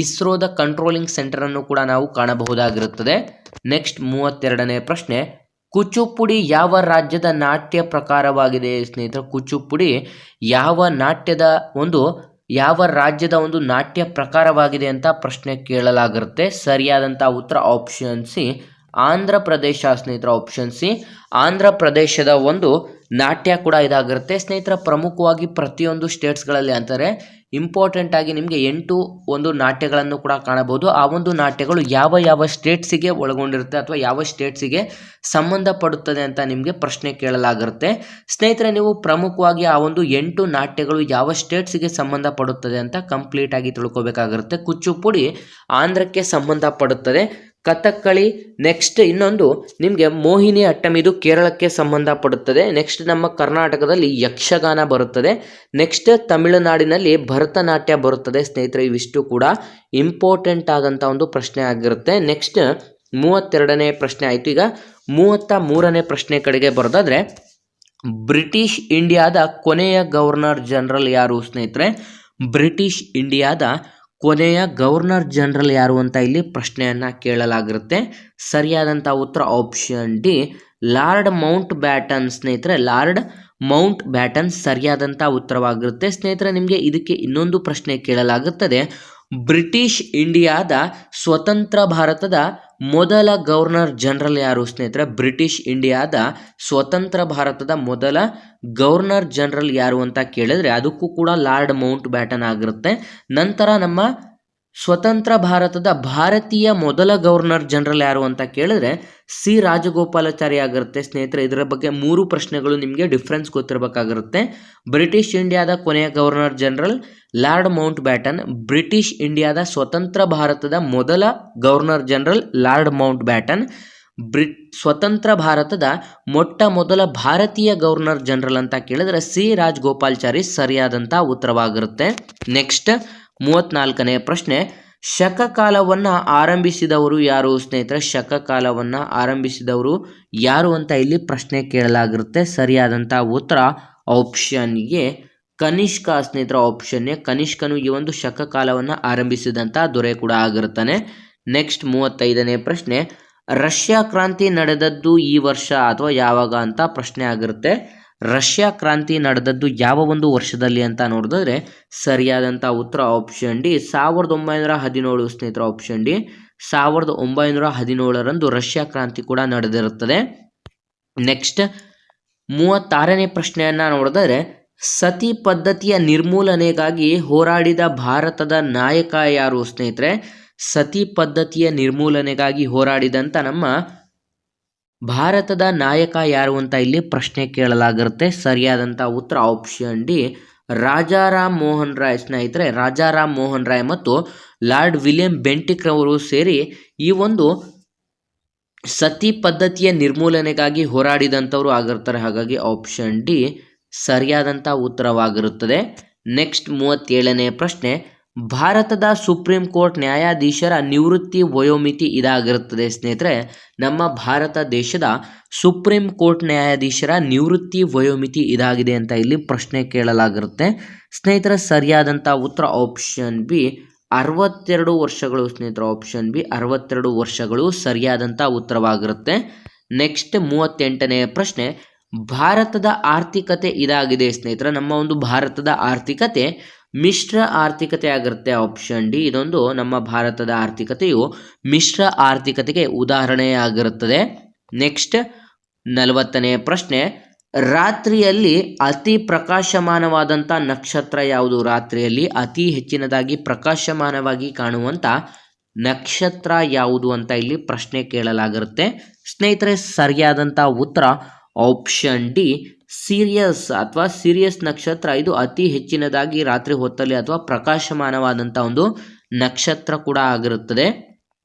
ಇಸ್ರೋದ ಕಂಟ್ರೋಲಿಂಗ್ ಸೆಂಟರನ್ನು ಕೂಡ ನಾವು ಕಾಣಬಹುದಾಗಿರುತ್ತದೆ. ನೆಕ್ಸ್ಟ್ 32ನೇ ಪ್ರಶ್ನೆ, ಕುಚುಪುಡಿ ಯಾವ ರಾಜ್ಯದ ನಾಟ್ಯ ಪ್ರಕಾರವಾಗಿದೆ ಸ್ನೇಹಿತರೆ? ಕುಚುಪುಡಿ ಯಾವ ರಾಜ್ಯದ ಒಂದು ನಾಟ್ಯ ಪ್ರಕಾರವಾಗಿದೆ ಅಂತ ಪ್ರಶ್ನೆ ಕೇಳಲಾಗಿರುತ್ತೆ. ಸರಿಯಾದಂಥ ಉತ್ತರ ಆಪ್ಷನ್ ಸಿ, ಆಂಧ್ರ ಪ್ರದೇಶ ಸ್ನೇಹಿತರ. ಆಪ್ಷನ್ ಸಿ, ಆಂಧ್ರ ಪ್ರದೇಶದ ಒಂದು ನಾಟ್ಯ ಕೂಡ ಇದಾಗಿರುತ್ತೆ ಸ್ನೇಹಿತರ. ಪ್ರಮುಖವಾಗಿ ಪ್ರತಿಯೊಂದು ಸ್ಟೇಟ್ಸ್ಗಳಲ್ಲಿ ಅಂತಾರೆ ಇಂಪಾರ್ಟೆಂಟ್ ಆಗಿ ನಿಮಗೆ 8 ಒಂದು ನಾಟ್ಯಗಳನ್ನು ಕೂಡ ಕಾಣಬಹುದು. ಆ ಒಂದು ನಾಟ್ಯಗಳು ಯಾವ ಸ್ಟೇಟ್ಸಿಗೆ ಒಳಗೊಂಡಿರುತ್ತೆ ಅಥವಾ ಯಾವ ಸ್ಟೇಟ್ಸಿಗೆ ಸಂಬಂಧಪಡುತ್ತದೆ ಅಂತ ನಿಮಗೆ ಪ್ರಶ್ನೆ ಕೇಳಲಾಗಿರುತ್ತೆ ಸ್ನೇಹಿತರೆ. ನೀವು ಪ್ರಮುಖವಾಗಿ ಆ ಒಂದು 8 ನಾಟ್ಯಗಳು ಯಾವ ಸ್ಟೇಟ್ಸಿಗೆ ಸಂಬಂಧಪಡುತ್ತದೆ ಅಂತ ಕಂಪ್ಲೀಟ್ ಆಗಿ ತಿಳ್ಕೊಬೇಕಾಗಿರುತ್ತೆ. ಕುಚುಪುಡಿ ಆಂಧ್ರಕ್ಕೆ ಸಂಬಂಧಪಡುತ್ತದೆ. ಕಥಕ್ಕಳಿ, ನೆಕ್ಸ್ಟ್ ಇನ್ನೊಂದು ನಿಮಗೆ ಮೋಹಿನಿ ಅಟ್ಟಂ, ಇದು ಕೇರಳಕ್ಕೆ ಸಂಬಂಧಪಡುತ್ತದೆ. ನೆಕ್ಸ್ಟ್ ನಮ್ಮ ಕರ್ನಾಟಕದಲ್ಲಿ ಯಕ್ಷಗಾನ ಬರುತ್ತದೆ. ನೆಕ್ಸ್ಟ್ ತಮಿಳುನಾಡಿನಲ್ಲಿ ಭರತನಾಟ್ಯ ಬರುತ್ತದೆ ಸ್ನೇಹಿತರೆ. ಇವಿಷ್ಟು ಕೂಡ ಇಂಪಾರ್ಟೆಂಟ್ ಆದಂಥ ಒಂದು ಪ್ರಶ್ನೆ ಆಗಿರುತ್ತೆ. ನೆಕ್ಸ್ಟ್ 32ನೇ ಪ್ರಶ್ನೆ ಆಯಿತು. ಈಗ 33ನೇ ಪ್ರಶ್ನೆ ಕಡೆಗೆ ಬರೋದಾದ್ರೆ, ಬ್ರಿಟಿಷ್ ಇಂಡಿಯಾದ ಕೊನೆಯ ಗವರ್ನರ್ ಜನರಲ್ ಯಾರು ಸ್ನೇಹಿತರೆ? ಬ್ರಿಟಿಷ್ ಇಂಡಿಯಾದ ಕೊನೆಯ ಗವರ್ನರ್ ಜನರಲ್ ಯಾರು ಅಂತ ಇಲ್ಲಿ ಪ್ರಶ್ನೆಯನ್ನು ಕೇಳಲಾಗಿರುತ್ತೆ. ಸರಿಯಾದಂಥ ಉತ್ತರ option D, lord Mount baton ಸ್ನೇಹಿತರೆ. ಲಾರ್ಡ್ ಮೌಂಟ್ ಬ್ಯಾಟನ್ ಸರಿಯಾದಂಥ ಉತ್ತರವಾಗಿರುತ್ತೆ ಸ್ನೇಹಿತರೆ. ನಿಮಗೆ ಇದಕ್ಕೆ ಇನ್ನೊಂದು ಪ್ರಶ್ನೆ ಕೇಳಲಾಗುತ್ತದೆ, ಬ್ರಿಟಿಷ್ ಇಂಡಿಯಾದ ಸ್ವತಂತ್ರ ಭಾರತದ ಮೊದಲ ಗವರ್ನರ್ ಜನರಲ್ ಯಾರು ಸ್ನೇಹಿತರೆ? ಬ್ರಿಟಿಷ್ ಇಂಡಿಯಾದ ಸ್ವತಂತ್ರ ಭಾರತದ ಮೊದಲ ಗವರ್ನರ್ ಜನರಲ್ ಯಾರು ಅಂತ ಕೇಳಿದ್ರೆ ಅದಕ್ಕೂ ಕೂಡ ಲಾರ್ಡ್ ಮೌಂಟ್ ಬ್ಯಾಟನ್ ಆಗಿರುತ್ತೆ. ನಂತರ ನಮ್ಮ ಸ್ವತಂತ್ರ ಭಾರತದ ಭಾರತೀಯ ಮೊದಲ ಗವರ್ನರ್ ಜನರಲ್ ಯಾರು ಅಂತ ಕೇಳಿದ್ರೆ ಸಿ ರಾಜಗೋಪಾಲಾಚಾರಿ ಆಗಿರುತ್ತೆ ಸ್ನೇಹಿತರೆ. ಇದರ ಬಗ್ಗೆ 3 ಪ್ರಶ್ನೆಗಳು ನಿಮಗೆ ಡಿಫ್ರೆನ್ಸ್ ಗೊತ್ತಿರಬೇಕಾಗಿರುತ್ತೆ. ಬ್ರಿಟಿಷ್ ಇಂಡಿಯಾದ ಕೊನೆಯ governor general lord Mount baton, British ಇಂಡಿಯಾದ ಸ್ವತಂತ್ರ ಭಾರತದ ಮೊದಲ governor general lord Mount baton, ಸ್ವತಂತ್ರ ಭಾರತದ ಮೊಟ್ಟ ಮೊದಲ ಭಾರತೀಯ ಗವರ್ನರ್ ಜನರಲ್ ಅಂತ ಕೇಳಿದ್ರೆ ಸಿ ರಾಜಗೋಪಾಲಾಚಾರಿ ಸರಿಯಾದಂಥ ಉತ್ತರವಾಗಿರುತ್ತೆ. ನೆಕ್ಸ್ಟ್ 34ನೇ ಪ್ರಶ್ನೆ, ಶಕಕಾಲವನ್ನು ಆರಂಭಿಸಿದವರು ಯಾರು ಸ್ನೇಹಿತರೆ? ಶಕಕಾಲವನ್ನು ಆರಂಭಿಸಿದವರು ಯಾರು ಅಂತ ಇಲ್ಲಿ ಪ್ರಶ್ನೆ ಕೇಳಲಾಗಿರುತ್ತೆ. ಸರಿಯಾದಂಥ ಉತ್ತರ ಆಪ್ಷನ್ ಎ, ಕನಿಷ್ಕ ಸ್ನೇಹಿತರ. ಆಪ್ಷನ್ ಎ, ಕನಿಷ್ಕನು ಈ ಒಂದು ಶಕಕಾಲವನ್ನು ಆರಂಭಿಸಿದಂಥ ದೊರೆ ಕೂಡ ಆಗಿರ್ತಾನೆ. ನೆಕ್ಸ್ಟ್ 35ನೇ ಪ್ರಶ್ನೆ, ರಷ್ಯಾ ಕ್ರಾಂತಿ ನಡೆದದ್ದು ಈ ವರ್ಷ ಅಥವಾ ಯಾವಾಗ ಅಂತ ಪ್ರಶ್ನೆ ಆಗಿರುತ್ತೆ. ರಷ್ಯಾ ಕ್ರಾಂತಿ ನಡೆದದ್ದು ಯಾವ ಒಂದು ವರ್ಷದಲ್ಲಿ ಅಂತ ನೋಡಿದ್ರೆ ಸರಿಯಾದಂಥ ಉತ್ತರ ಆಪ್ಷನ್ ಡಿ, 1917 ಸ್ನೇಹಿತರ. ಆಪ್ಷನ್ ಡಿ, 1917ರಂದು ರಷ್ಯಾ ಕ್ರಾಂತಿ ಕೂಡ ನಡೆದಿರುತ್ತದೆ. ನೆಕ್ಸ್ಟ್ 36ನೇ ಪ್ರಶ್ನೆಯನ್ನು ನೋಡಿದ್ರೆ, ಸತಿ ಪದ್ಧತಿಯ ನಿರ್ಮೂಲನೆಗಾಗಿ ಹೋರಾಡಿದ ಭಾರತದ ನಾಯಕ ಯಾರು ಸ್ನೇಹಿತರೆ? ಸತಿ ಪದ್ಧತಿಯ ನಿರ್ಮೂಲನೆಗಾಗಿ ಹೋರಾಡಿದಂಥ ನಮ್ಮ ಭಾರತದ ನಾಯಕ ಯಾರು ಅಂತ ಇಲ್ಲಿ ಪ್ರಶ್ನೆ ಕೇಳಲಾಗಿರುತ್ತೆ. ಸರಿಯಾದಂಥ ಉತ್ತರ ಆಪ್ಷನ್ ಡಿ, ರಾಜಾರಾಮ್ ಮೋಹನ್ ರಾಯ್ ಸ್ನೇಹಿತರೆ. ರಾಜಾರಾಮ್ ಮೋಹನ್ ರಾಯ್ ಮತ್ತು ಲಾರ್ಡ್ ವಿಲಿಯಂ ಬೆಂಟಿಕ್ ರವರು ಸೇರಿ ಈ ಒಂದು ಸತಿ ಪದ್ಧತಿಯ ನಿರ್ಮೂಲನೆಗಾಗಿ ಹೋರಾಡಿದಂಥವ್ರು ಆಗಿರ್ತಾರೆ. ಹಾಗಾಗಿ ಆಪ್ಷನ್ ಡಿ ಸರಿಯಾದಂಥ ಉತ್ತರವಾಗಿರುತ್ತದೆ. ನೆಕ್ಸ್ಟ್ 37ನೇ ಪ್ರಶ್ನೆ, ಭಾರತದ ಸುಪ್ರೀಂ ಕೋರ್ಟ್ ನ್ಯಾಯಾಧೀಶರ ನಿವೃತ್ತಿ ವಯೋಮಿತಿ ಇದಾಗಿರುತ್ತದೆ ಸ್ನೇಹಿತರೆ. ನಮ್ಮ ಭಾರತ ದೇಶದ ಸುಪ್ರೀಂ ಕೋರ್ಟ್ ನ್ಯಾಯಾಧೀಶರ ನಿವೃತ್ತಿ ವಯೋಮಿತಿ ಇದಾಗಿದೆ ಅಂತ ಇಲ್ಲಿ ಪ್ರಶ್ನೆ ಕೇಳಲಾಗಿರುತ್ತೆ ಸ್ನೇಹಿತರೆ. ಸರಿಯಾದಂಥ ಉತ್ತರ ಆಪ್ಷನ್ ಬಿ, 62 ವರ್ಷಗಳು ಸ್ನೇಹಿತರೆ. ಆಪ್ಷನ್ ಬಿ 62 ವರ್ಷಗಳು ಸರಿಯಾದಂಥ ಉತ್ತರವಾಗಿರುತ್ತೆ. ನೆಕ್ಸ್ಟ್ 38ನೇ ಪ್ರಶ್ನೆ, ಭಾರತದ ಆರ್ಥಿಕತೆ ಇದಾಗಿದೆ ಸ್ನೇಹಿತರೆ. ನಮ್ಮ ಒಂದು ಭಾರತದ ಆರ್ಥಿಕತೆ ಮಿಶ್ರ ಆರ್ಥಿಕತೆ ಆಗಿರುತ್ತೆ. ಆಪ್ಷನ್ ಡಿ, ಇದೊಂದು ನಮ್ಮ ಭಾರತದ ಆರ್ಥಿಕತೆಯು ಮಿಶ್ರ ಆರ್ಥಿಕತೆಗೆ ಉದಾಹರಣೆಯಾಗಿರುತ್ತದೆ. ನೆಕ್ಸ್ಟ್ 40ನೇ ಪ್ರಶ್ನೆ, ರಾತ್ರಿಯಲ್ಲಿ ಅತಿ ಪ್ರಕಾಶಮಾನವಾದಂಥ ನಕ್ಷತ್ರ ಯಾವುದು? ರಾತ್ರಿಯಲ್ಲಿ ಅತಿ ಹೆಚ್ಚಿನದಾಗಿ ಪ್ರಕಾಶಮಾನವಾಗಿ ಕಾಣುವಂಥ ನಕ್ಷತ್ರ ಯಾವುದು ಅಂತ ಇಲ್ಲಿ ಪ್ರಶ್ನೆ ಕೇಳಲಾಗಿರುತ್ತೆ. ಸ್ನೇಹಿತರೆ, ಸರಿಯಾದಂಥ ಉತ್ತರ ಆಪ್ಷನ್ ಡಿ, ಸಿರಿಯಸ್ ಅಥವಾ ಸಿರಿಯಸ್ ನಕ್ಷತ್ರ. ಇದು ಅತಿ ಹೆಚ್ಚಿನದಾಗಿ ರಾತ್ರಿ ಹೊತ್ತಲ್ಲಿ ಅಥವಾ ಪ್ರಕಾಶಮಾನವಾದಂಥ ಒಂದು ನಕ್ಷತ್ರ ಕೂಡ ಆಗಿರುತ್ತದೆ.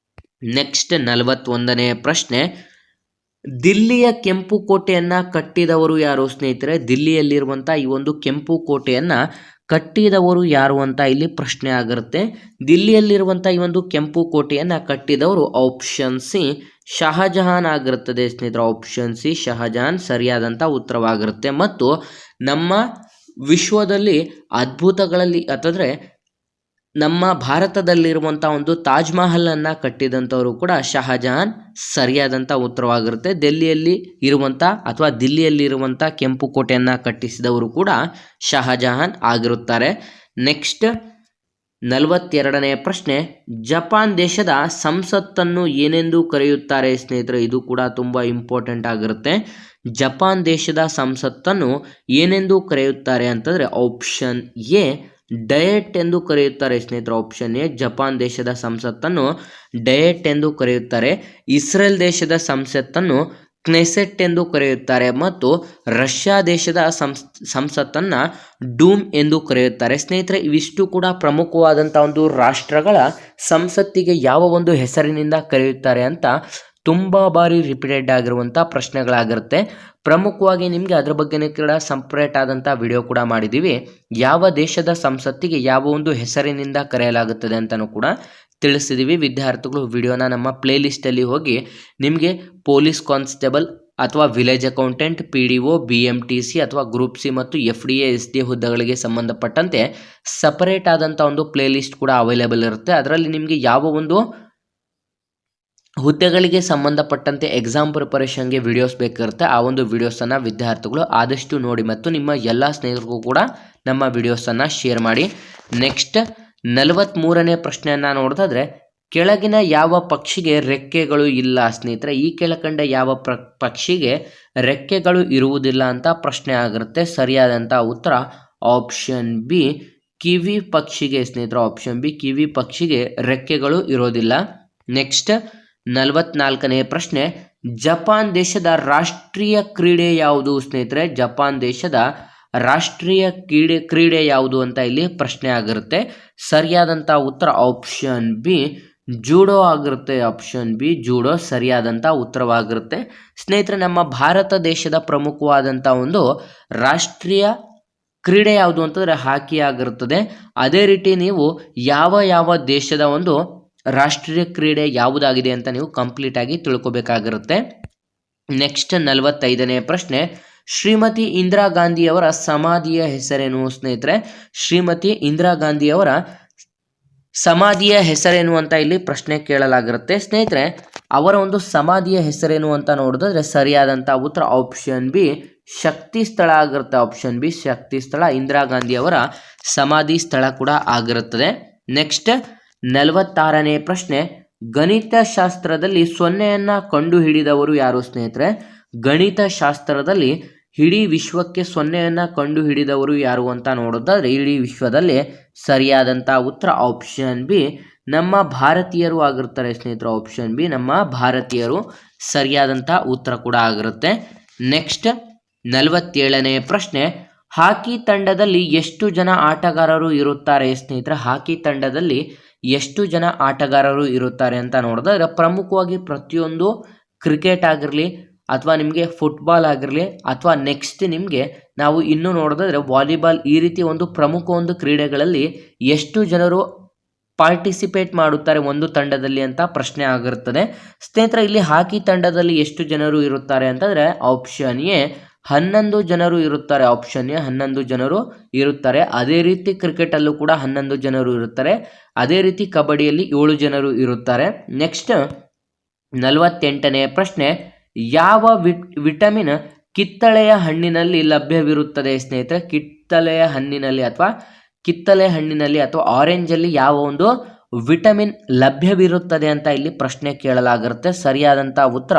ನೆಕ್ಸ್ಟ್ 41ನೇ ಪ್ರಶ್ನೆ, ದಿಲ್ಲಿಯ ಕೆಂಪು ಕೋಟೆಯನ್ನ ಕಟ್ಟಿದವರು ಯಾರು ಸ್ನೇಹಿತರೆ? ದಿಲ್ಲಿಯಲ್ಲಿರುವಂಥ ಈ ಒಂದು ಕೆಂಪು ಕೋಟೆಯನ್ನ ಕಟ್ಟಿದವರು ಯಾರು ಅಂತ ಇಲ್ಲಿ ಪ್ರಶ್ನೆ ಆಗಿರುತ್ತೆ. ದಿಲ್ಲಿಯಲ್ಲಿರುವಂಥ ಈ ಒಂದು ಕೆಂಪು ಕೋಟೆಯನ್ನ ಕಟ್ಟಿದವರು ಆಪ್ಷನ್ ಸಿ ಶಹಜಹಾನ್ ಆಗಿರುತ್ತದೆ ಸ್ನೇಹಿತರೆ. ಆಪ್ಷನ್ ಸಿ ಶಹಜಹಾನ್ ಸರಿಯಾದಂಥ ಉತ್ತರವಾಗಿರುತ್ತೆ. ಮತ್ತು ನಮ್ಮ ವಿಶ್ವದಲ್ಲಿ ಅದ್ಭುತಗಳಲ್ಲಿ ಅಂತಂದರೆ ನಮ್ಮ ಭಾರತದಲ್ಲಿರುವಂಥ ಒಂದು ತಾಜ್ ಮಹಲ್ ಅನ್ನು ಕಟ್ಟಿದಂಥವರು ಕೂಡ ಶಹಜಹಾನ್ ಸರಿಯಾದಂಥ ಉತ್ತರವಾಗಿರುತ್ತೆ. ದಿಲ್ಲಿಯಲ್ಲಿ ಇರುವಂಥ ಅಥವಾ ದಿಲ್ಲಿಯಲ್ಲಿರುವಂಥ ಕೆಂಪು ಕೋಟೆಯನ್ನು ಕಟ್ಟಿಸಿದವರು ಕೂಡ ಶಹಜಹಾನ್ ಆಗಿರುತ್ತಾರೆ. ನೆಕ್ಸ್ಟ್ 42ನೇ ಪ್ರಶ್ನೆ, ಜಪಾನ್ ದೇಶದ ಸಂಸತ್ತನ್ನು ಏನೆಂದು ಕರೆಯುತ್ತಾರೆ ಸ್ನೇಹಿತರೆ? ಇದು ಕೂಡ ತುಂಬ ಇಂಪಾರ್ಟೆಂಟ್ ಆಗಿರುತ್ತೆ. ಜಪಾನ್ ದೇಶದ ಸಂಸತ್ತನ್ನು ಏನೆಂದು ಕರೆಯುತ್ತಾರೆ ಅಂತಂದರೆ ಆಪ್ಷನ್ ಎ ಡಯಟ್ ಎಂದು ಕರೆಯುತ್ತಾರೆ ಸ್ನೇಹಿತರೆ. ಆಪ್ಷನ್ ಎ ಜಪಾನ್ ದೇಶದ ಸಂಸತ್ತನ್ನು ಡಯಟ್ ಎಂದು ಕರೆಯುತ್ತಾರೆ. ಇಸ್ರೇಲ್ ದೇಶದ ಸಂಸತ್ತನ್ನು ಕ್ನೆಸೆಟ್ ಎಂದು ಕರೆಯುತ್ತಾರೆ. ಮತ್ತು ರಷ್ಯಾ ದೇಶದ ಸಂಸತ್ತನ್ನು ಡೂಮ್ ಎಂದು ಕರೆಯುತ್ತಾರೆ. ಸ್ನೇಹಿತರೆ, ಇವಿಷ್ಟು ಕೂಡ ಪ್ರಮುಖವಾದಂಥ ಒಂದು ರಾಷ್ಟ್ರಗಳ ಸಂಸತ್ತಿಗೆ ಯಾವ ಒಂದು ಹೆಸರಿನಿಂದ ಕರೆಯುತ್ತಾರೆ ಅಂತ ತುಂಬ ಬಾರಿ ರಿಪೀಟೆಡ್ ಆಗಿರುವಂಥ ಪ್ರಶ್ನೆಗಳಾಗಿರುತ್ತೆ. ಪ್ರಮುಖವಾಗಿ ನಿಮಗೆ ಅದ್ರ ಬಗ್ಗೆನೇ ಕೂಡ ಸಪ್ರೇಟ್ ಆದಂಥ ವಿಡಿಯೋ ಕೂಡ ಮಾಡಿದ್ದೀವಿ. ಯಾವ ದೇಶದ ಸಂಸತ್ತಿಗೆ ಯಾವ ಒಂದು ಹೆಸರಿನಿಂದ ಕರೆಯಲಾಗುತ್ತದೆ ಅಂತಲೂ ಕೂಡ ತಿಳಿಸಿದ್ದೀವಿ. ವಿದ್ಯಾರ್ಥಿಗಳು ವಿಡಿಯೋನ ನಮ್ಮ ಪ್ಲೇಲಿಸ್ಟಲ್ಲಿ ಹೋಗಿ ನಿಮಗೆ ಪೊಲೀಸ್ ಕಾನ್ಸ್ಟೇಬಲ್ ಅಥವಾ ವಿಲೇಜ್ ಅಕೌಂಟೆಂಟ್, PDO, BMTC ಅಥವಾ ಗ್ರೂಪ್ ಸಿ ಮತ್ತು FDA, SD ಹುದ್ದೆಗಳಿಗೆ ಸಂಬಂಧಪಟ್ಟಂತೆ ಸಪರೇಟ್ ಆದಂಥ ಒಂದು ಪ್ಲೇಲಿಸ್ಟ್ ಕೂಡ ಅವೈಲೇಬಲ್ ಇರುತ್ತೆ. ಅದರಲ್ಲಿ ನಿಮಗೆ ಯಾವ ಒಂದು ಹುದ್ದೆಗಳಿಗೆ ಸಂಬಂಧಪಟ್ಟಂತೆ ಎಕ್ಸಾಮ್ ಪ್ರಿಪರೇಷನ್ಗೆ ವಿಡಿಯೋಸ್ ಬೇಕಿರುತ್ತೆ, ಆ ಒಂದು ವಿಡಿಯೋಸನ್ನು ವಿದ್ಯಾರ್ಥಿಗಳು ಆದಷ್ಟು ನೋಡಿ ಮತ್ತು ನಿಮ್ಮ ಎಲ್ಲ ಸ್ನೇಹಿತರಿಗೂ ಕೂಡ ನಮ್ಮ ವಿಡಿಯೋಸನ್ನು ಶೇರ್ ಮಾಡಿ. ನೆಕ್ಸ್ಟ್ 43ನೇ ಪ್ರಶ್ನೆಯನ್ನು ನೋಡಿದ್ರೆ, ಕೆಳಗಿನ ಯಾವ ಪಕ್ಷಿಗೆ ರೆಕ್ಕೆಗಳು ಇಲ್ಲ ಸ್ನೇಹಿತರೆ? ಈ ಕೆಳಕಂಡ ಯಾವ ಪಕ್ಷಿಗೆ ರೆಕ್ಕೆಗಳು ಇರುವುದಿಲ್ಲ ಅಂತ ಪ್ರಶ್ನೆ ಆಗಿರುತ್ತೆ. ಸರಿಯಾದಂಥ ಉತ್ತರ ಆಪ್ಷನ್ ಬಿ ಕಿವಿ ಪಕ್ಷಿಗೆ ಸ್ನೇಹಿತರೆ. ಆಪ್ಷನ್ ಬಿ ಕಿವಿ ಪಕ್ಷಿಗೆ ರೆಕ್ಕೆಗಳು ಇರೋದಿಲ್ಲ. ನೆಕ್ಸ್ಟ್ 44ನೇ ಪ್ರಶ್ನೆ, ಜಪಾನ್ ದೇಶದ ರಾಷ್ಟ್ರೀಯ ಕ್ರೀಡೆ ಯಾವುದು ಸ್ನೇಹಿತರೆ? ಜಪಾನ್ ದೇಶದ ರಾಷ್ಟ್ರೀಯ ಕ್ರೀಡೆ ಯಾವುದು ಅಂತ ಇಲ್ಲಿ ಪ್ರಶ್ನೆ ಆಗಿರುತ್ತೆ. ಸರಿಯಾದಂಥ ಉತ್ತರ ಆಪ್ಷನ್ ಬಿ ಜೂಡೋ ಆಗಿರುತ್ತೆ. ಆಪ್ಷನ್ ಬಿ ಜೂಡೋ ಸರಿಯಾದಂಥ ಉತ್ತರವಾಗಿರುತ್ತೆ. ಸ್ನೇಹಿತರೆ, ನಮ್ಮ ಭಾರತ ದೇಶದ ಪ್ರಮುಖವಾದಂಥ ಒಂದು ರಾಷ್ಟ್ರೀಯ ಕ್ರೀಡೆ ಯಾವುದು ಅಂತಂದರೆ ಹಾಕಿ ಆಗಿರುತ್ತದೆ. ಅದೇ ರೀತಿ ನೀವು ಯಾವ ದೇಶದ ಒಂದು ರಾಷ್ಟ್ರೀಯ ಕ್ರೀಡೆ ಯಾವುದಾಗಿದೆ ಅಂತ ನೀವು ಕಂಪ್ಲೀಟ್ ಆಗಿ ತಿಳ್ಕೊಬೇಕಾಗಿರುತ್ತೆ. ನೆಕ್ಸ್ಟ್ 45ನೇ ಪ್ರಶ್ನೆ, ಶ್ರೀಮತಿ ಇಂದಿರಾ ಗಾಂಧಿಯವರ ಸಮಾಧಿಯ ಹೆಸರೇನು ಸ್ನೇಹಿತರೆ? ಶ್ರೀಮತಿ ಇಂದಿರಾ ಗಾಂಧಿಯವರ ಸಮಾಧಿಯ ಹೆಸರೇನು ಅಂತ ಇಲ್ಲಿ ಪ್ರಶ್ನೆ ಕೇಳಲಾಗಿರುತ್ತೆ. ಸ್ನೇಹಿತರೆ, ಅವರ ಒಂದು ಸಮಾಧಿಯ ಹೆಸರೇನು ಅಂತ ನೋಡಿದ್ರೆ ಸರಿಯಾದಂಥ ಉತ್ತರ ಆಪ್ಷನ್ ಬಿ ಶಕ್ತಿ ಸ್ಥಳ ಆಗಿರುತ್ತೆ. ಆಪ್ಷನ್ ಬಿ ಶಕ್ತಿ ಸ್ಥಳ ಇಂದಿರಾ ಗಾಂಧಿಯವರ ಸಮಾಧಿ ಸ್ಥಳ ಕೂಡ ಆಗಿರುತ್ತದೆ. ನೆಕ್ಸ್ಟ್ 46ನೇ ಪ್ರಶ್ನೆ, ಗಣಿತಶಾಸ್ತ್ರದಲ್ಲಿ ಸೊನ್ನೆಯನ್ನು ಕಂಡುಹಿಡಿದವರು ಯಾರು ಸ್ನೇಹಿತರೆ? ಗಣಿತಶಾಸ್ತ್ರದಲ್ಲಿ ಇಡೀ ವಿಶ್ವಕ್ಕೆ ಸೊನ್ನೆಯನ್ನು ಕಂಡುಹಿಡಿದವರು ಯಾರು ಅಂತ ನೋಡೋದಾದ್ರೆ ಇಡೀ ವಿಶ್ವದಲ್ಲಿ ಸರಿಯಾದಂಥ ಉತ್ತರ ಆಪ್ಷನ್ ಬಿ ನಮ್ಮ ಭಾರತೀಯರು ಆಗಿರ್ತಾರೆ ಸ್ನೇಹಿತರು. ಆಪ್ಷನ್ ಬಿ ನಮ್ಮ ಭಾರತೀಯರು ಸರಿಯಾದಂಥ ಉತ್ತರ ಕೂಡ ಆಗಿರುತ್ತೆ. ನೆಕ್ಸ್ಟ್ 47ನೇ ಪ್ರಶ್ನೆ, ಹಾಕಿ ತಂಡದಲ್ಲಿ ಎಷ್ಟು ಜನ ಆಟಗಾರರು ಇರುತ್ತಾರೆ ಸ್ನೇಹಿತರೆ? ಹಾಕಿ ತಂಡದಲ್ಲಿ ಎಷ್ಟು ಜನ ಆಟಗಾರರು ಇರುತ್ತಾರೆ ಅಂತ ನೋಡಿದ್ರೆ ಪ್ರಮುಖವಾಗಿ ಪ್ರತಿಯೊಂದು ಕ್ರಿಕೆಟ್ ಆಗಿರಲಿ ಅಥವಾ ನಿಮಗೆ ಫುಟ್ಬಾಲ್ ಆಗಿರಲಿ ಅಥವಾ ನೆಕ್ಸ್ಟ್ ನಿಮಗೆ ನಾವು ಇನ್ನೂ ನೋಡೋದಾದ್ರೆ ವಾಲಿಬಾಲ್, ಈ ರೀತಿ ಒಂದು ಪ್ರಮುಖ ಒಂದು ಕ್ರೀಡೆಗಳಲ್ಲಿ ಎಷ್ಟು ಜನರು ಪಾರ್ಟಿಸಿಪೇಟ್ ಮಾಡುತ್ತಾರೆ ಒಂದು ತಂಡದಲ್ಲಿ ಅಂತ ಪ್ರಶ್ನೆ ಆಗಿರುತ್ತದೆ. ಸ್ನೇಹಿತರೆ, ಇಲ್ಲಿ ಹಾಕಿ ತಂಡದಲ್ಲಿ ಎಷ್ಟು ಜನರು ಇರುತ್ತಾರೆ ಅಂತಂದರೆ ಆಪ್ಷನ್ ಎ 11 ಜನರು ಇರುತ್ತಾರೆ. ಆಪ್ಷನ್ ಎ 11 ಜನರು ಇರುತ್ತಾರೆ. ಅದೇ ರೀತಿ ಕ್ರಿಕೆಟ್ ಅಲ್ಲೂ ಕೂಡ 11 ಜನರು ಇರುತ್ತಾರೆ. ಅದೇ ರೀತಿ ಕಬಡ್ಡಿಯಲ್ಲಿ 7 ಜನರು ಇರುತ್ತಾರೆ. ನೆಕ್ಸ್ಟ್ 48ನೇ ಪ್ರಶ್ನೆ, ಯಾವ ವಿಟಮಿನ್ ಕಿತ್ತಳೆಯ ಹಣ್ಣಿನಲ್ಲಿ ಲಭ್ಯವಿರುತ್ತದೆ ಸ್ನೇಹಿತರೆ? ಕಿತ್ತಳೆಯ ಹಣ್ಣಿನಲ್ಲಿ ಅಥವಾ ಆರೆಂಜ್ ಅಲ್ಲಿ ಯಾವ ಒಂದು ವಿಟಮಿನ್ ಲಭ್ಯವಿರುತ್ತದೆ ಅಂತ ಇಲ್ಲಿ ಪ್ರಶ್ನೆ ಕೇಳಲಾಗಿರುತ್ತೆ. ಸರಿಯಾದಂಥ ಉತ್ತರ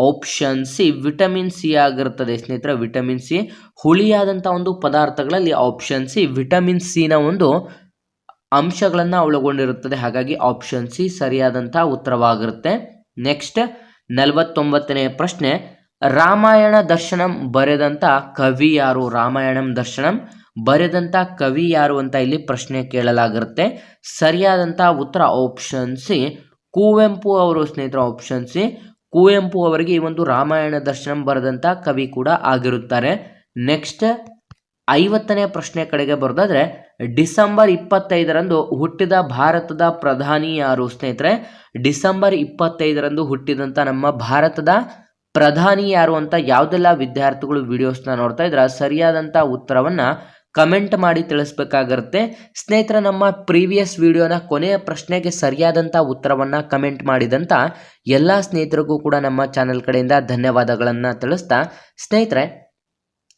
ಆಪ್ಷನ್ ಸಿ, ವಿಟಮಿನ್ ಸಿ ಆಗಿರುತ್ತದೆ ಸ್ನೇಹಿತರೆ. ವಿಟಮಿನ್ ಸಿ ಹುಳಿಯಾದಂಥ ಒಂದು ಪದಾರ್ಥಗಳಲ್ಲಿ ಆಪ್ಷನ್ ಸಿ ವಿಟಮಿನ್ ಸಿ ನ ಒಂದು ಅಂಶಗಳನ್ನು ಒಳಗೊಂಡಿರುತ್ತದೆ. ಹಾಗಾಗಿ ಆಪ್ಷನ್ ಸಿ ಸರಿಯಾದಂಥ ಉತ್ತರವಾಗಿರುತ್ತೆ. ನೆಕ್ಸ್ಟ್ 49ನೇ ಪ್ರಶ್ನೆ, ರಾಮಾಯಣ ದರ್ಶನಂ ಬರೆದಂಥ ಕವಿ ಯಾರು? ರಾಮಾಯಣಂ ದರ್ಶನಂ ಬರೆದಂಥ ಕವಿ ಯಾರು ಅಂತ ಇಲ್ಲಿ ಪ್ರಶ್ನೆ ಕೇಳಲಾಗಿರುತ್ತೆ. ಸರಿಯಾದಂಥ ಉತ್ತರ ಆಪ್ಷನ್ ಸಿ ಕುವೆಂಪು ಅವರು ಸ್ನೇಹಿತರು. ಆಪ್ಷನ್ ಸಿ ಕುವೆಂಪು ಅವರಿಗೆ ಈ ಒಂದು ರಾಮಾಯಣ ದರ್ಶನಂ ಬರೆದಂಥ ಕವಿ ಕೂಡ ಆಗಿರುತ್ತಾರೆ. ನೆಕ್ಸ್ಟ್ 50ನೇ ಪ್ರಶ್ನೆ ಕಡೆಗೆ ಬರೋದಾದ್ರೆ, ಡಿಸೆಂಬರ್ 25ರಂದು ಹುಟ್ಟಿದ ಭಾರತದ ಪ್ರಧಾನಿ ಯಾರು ಸ್ನೇಹಿತರೆ? ಡಿಸೆಂಬರ್ 25ರಂದು ಹುಟ್ಟಿದಂಥ ನಮ್ಮ ಭಾರತದ ಪ್ರಧಾನಿ ಯಾರು ಅಂತ ಯಾವುದೆಲ್ಲ ವಿದ್ಯಾರ್ಥಿಗಳು ವಿಡಿಯೋಸ್ನ ನೋಡ್ತಾ ಇದ್ರ ಸರಿಯಾದಂಥ ಉತ್ತರವನ್ನ ಕಮೆಂಟ್ ಮಾಡಿ ತಿಳಿಸ್ಬೇಕಾಗಿರುತ್ತೆ ಸ್ನೇಹಿತರೆ. ನಮ್ಮ ಪ್ರೀವಿಯಸ್ ವಿಡಿಯೋನ ಕೊನೆಯ ಪ್ರಶ್ನೆಗೆ ಸರಿಯಾದಂಥ ಉತ್ತರವನ್ನು ಕಮೆಂಟ್ ಮಾಡಿದಂಥ ಎಲ್ಲ ಸ್ನೇಹಿತರಿಗೂ ಕೂಡ ನಮ್ಮ ಚಾನೆಲ್ ಕಡೆಯಿಂದ ಧನ್ಯವಾದಗಳನ್ನು ತಿಳಿಸ್ತಾ, ಸ್ನೇಹಿತರೆ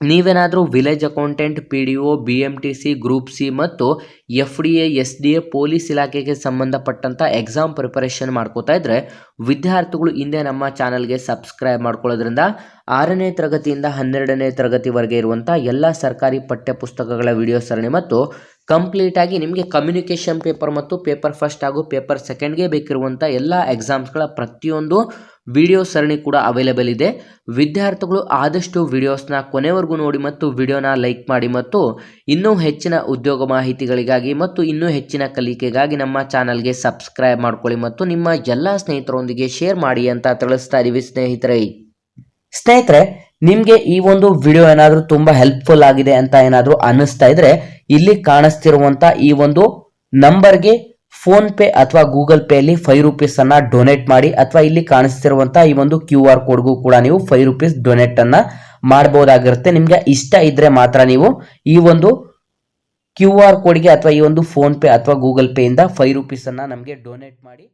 ನೀವೇನಾದರೂ village accountant, PDO, BMTC, group C ಮತ್ತು FDA, SDA ಪೊಲೀಸ್ ಇಲಾಖೆಗೆ ಸಂಬಂಧಪಟ್ಟಂಥ ಎಕ್ಸಾಮ್ ಪ್ರಿಪರೇಷನ್ ಮಾಡ್ಕೋತಾ ಇದ್ರೆ ವಿದ್ಯಾರ್ಥಿಗಳು ಹಿಂದೆ ನಮ್ಮ ಚಾನಲ್ಗೆ ಸಬ್ಸ್ಕ್ರೈಬ್ ಮಾಡ್ಕೊಳ್ಳೋದ್ರಿಂದ 6ನೇ ತರಗತಿಯಿಂದ 12ನೇ ತರಗತಿವರೆಗೆ ಇರುವಂಥ ಎಲ್ಲ ಸರ್ಕಾರಿ ಪಠ್ಯ ಪುಸ್ತಕಗಳ ವಿಡಿಯೋ ಸರಣಿ ಮತ್ತು ಕಂಪ್ಲೀಟಾಗಿ ನಿಮಗೆ ಕಮ್ಯುನಿಕೇಷನ್ ಪೇಪರ್ ಮತ್ತು ಪೇಪರ್ ಫಸ್ಟ್ ಹಾಗೂ ಪೇಪರ್ ಸೆಕೆಂಡ್ಗೆ ಬೇಕಿರುವಂಥ ಎಲ್ಲ ಎಕ್ಸಾಮ್ಸ್ಗಳ ಪ್ರತಿಯೊಂದು ವಿಡಿಯೋ ಸರಣಿ ಕೂಡ ಅವೈಲೇಬಲ್ ಇದೆ. ವಿದ್ಯಾರ್ಥಿಗಳು ಆದಷ್ಟು ವಿಡಿಯೋಸ್ನ ಕೊನೆವರೆಗೂ ನೋಡಿ ಮತ್ತು ವಿಡಿಯೋನ ಲೈಕ್ ಮಾಡಿ ಮತ್ತು ಇನ್ನೂ ಹೆಚ್ಚಿನ ಉದ್ಯೋಗ ಮಾಹಿತಿಗಳಿಗಾಗಿ ಮತ್ತು ಇನ್ನೂ ಹೆಚ್ಚಿನ ಕಲಿಕೆಗಾಗಿ ನಮ್ಮ ಚಾನಲ್ಗೆ ಸಬ್ಸ್ಕ್ರೈಬ್ ಮಾಡ್ಕೊಳ್ಳಿ ಮತ್ತು ನಿಮ್ಮ ಎಲ್ಲ ಸ್ನೇಹಿತರೊಂದಿಗೆ ಶೇರ್ ಮಾಡಿ ಅಂತ ತಿಳಿಸ್ತಾ ಇದ್ದೀವಿ ಸ್ನೇಹಿತರೆ. ನಿಮಗೆ ಈ ಒಂದು ವಿಡಿಯೋ ಏನಾದರೂ ತುಂಬ ಹೆಲ್ಪ್ಫುಲ್ ಆಗಿದೆ ಅಂತ ಏನಾದರೂ ಅನ್ನಿಸ್ತಾ ಇದ್ರೆ ಇಲ್ಲಿ ಕಾಣಿಸ್ತಿರುವಂಥ ಈ ಒಂದು ನಂಬರ್ಗೆ ಫೋನ್ ಪೇ ಅಥವಾ ಗೂಗಲ್ ಪೇ ಅಲ್ಲಿ 5 ರೂಪೀಸ್ ಅನ್ನ ಡೊನೇಟ್ ಮಾಡಿ, ಅಥವಾ ಇಲ್ಲಿ ಕಾಣಿಸ್ತಿರುವಂತ ಈ ಒಂದು QR ಕೋಡ್ಗೂ ಕೂಡ ನೀವು 5 ರೂಪೀಸ್ ಡೊನೇಟ್ ಅನ್ನ ಮಾಡಬಹುದಾಗಿರುತ್ತೆ. ನಿಮ್ಗೆ ಇಷ್ಟ ಇದ್ರೆ ಮಾತ್ರ ನೀವು ಈ ಒಂದು QR ಕೋಡ್ಗೆ ಅಥವಾ ಈ ಒಂದು ಫೋನ್ ಪೇ ಅಥವಾ ಗೂಗಲ್ ಪೇ ಇಂದ 5 ರೂಪೀಸ್ ಅನ್ನ ನಮಗೆ ಡೊನೇಟ್ ಮಾಡಿ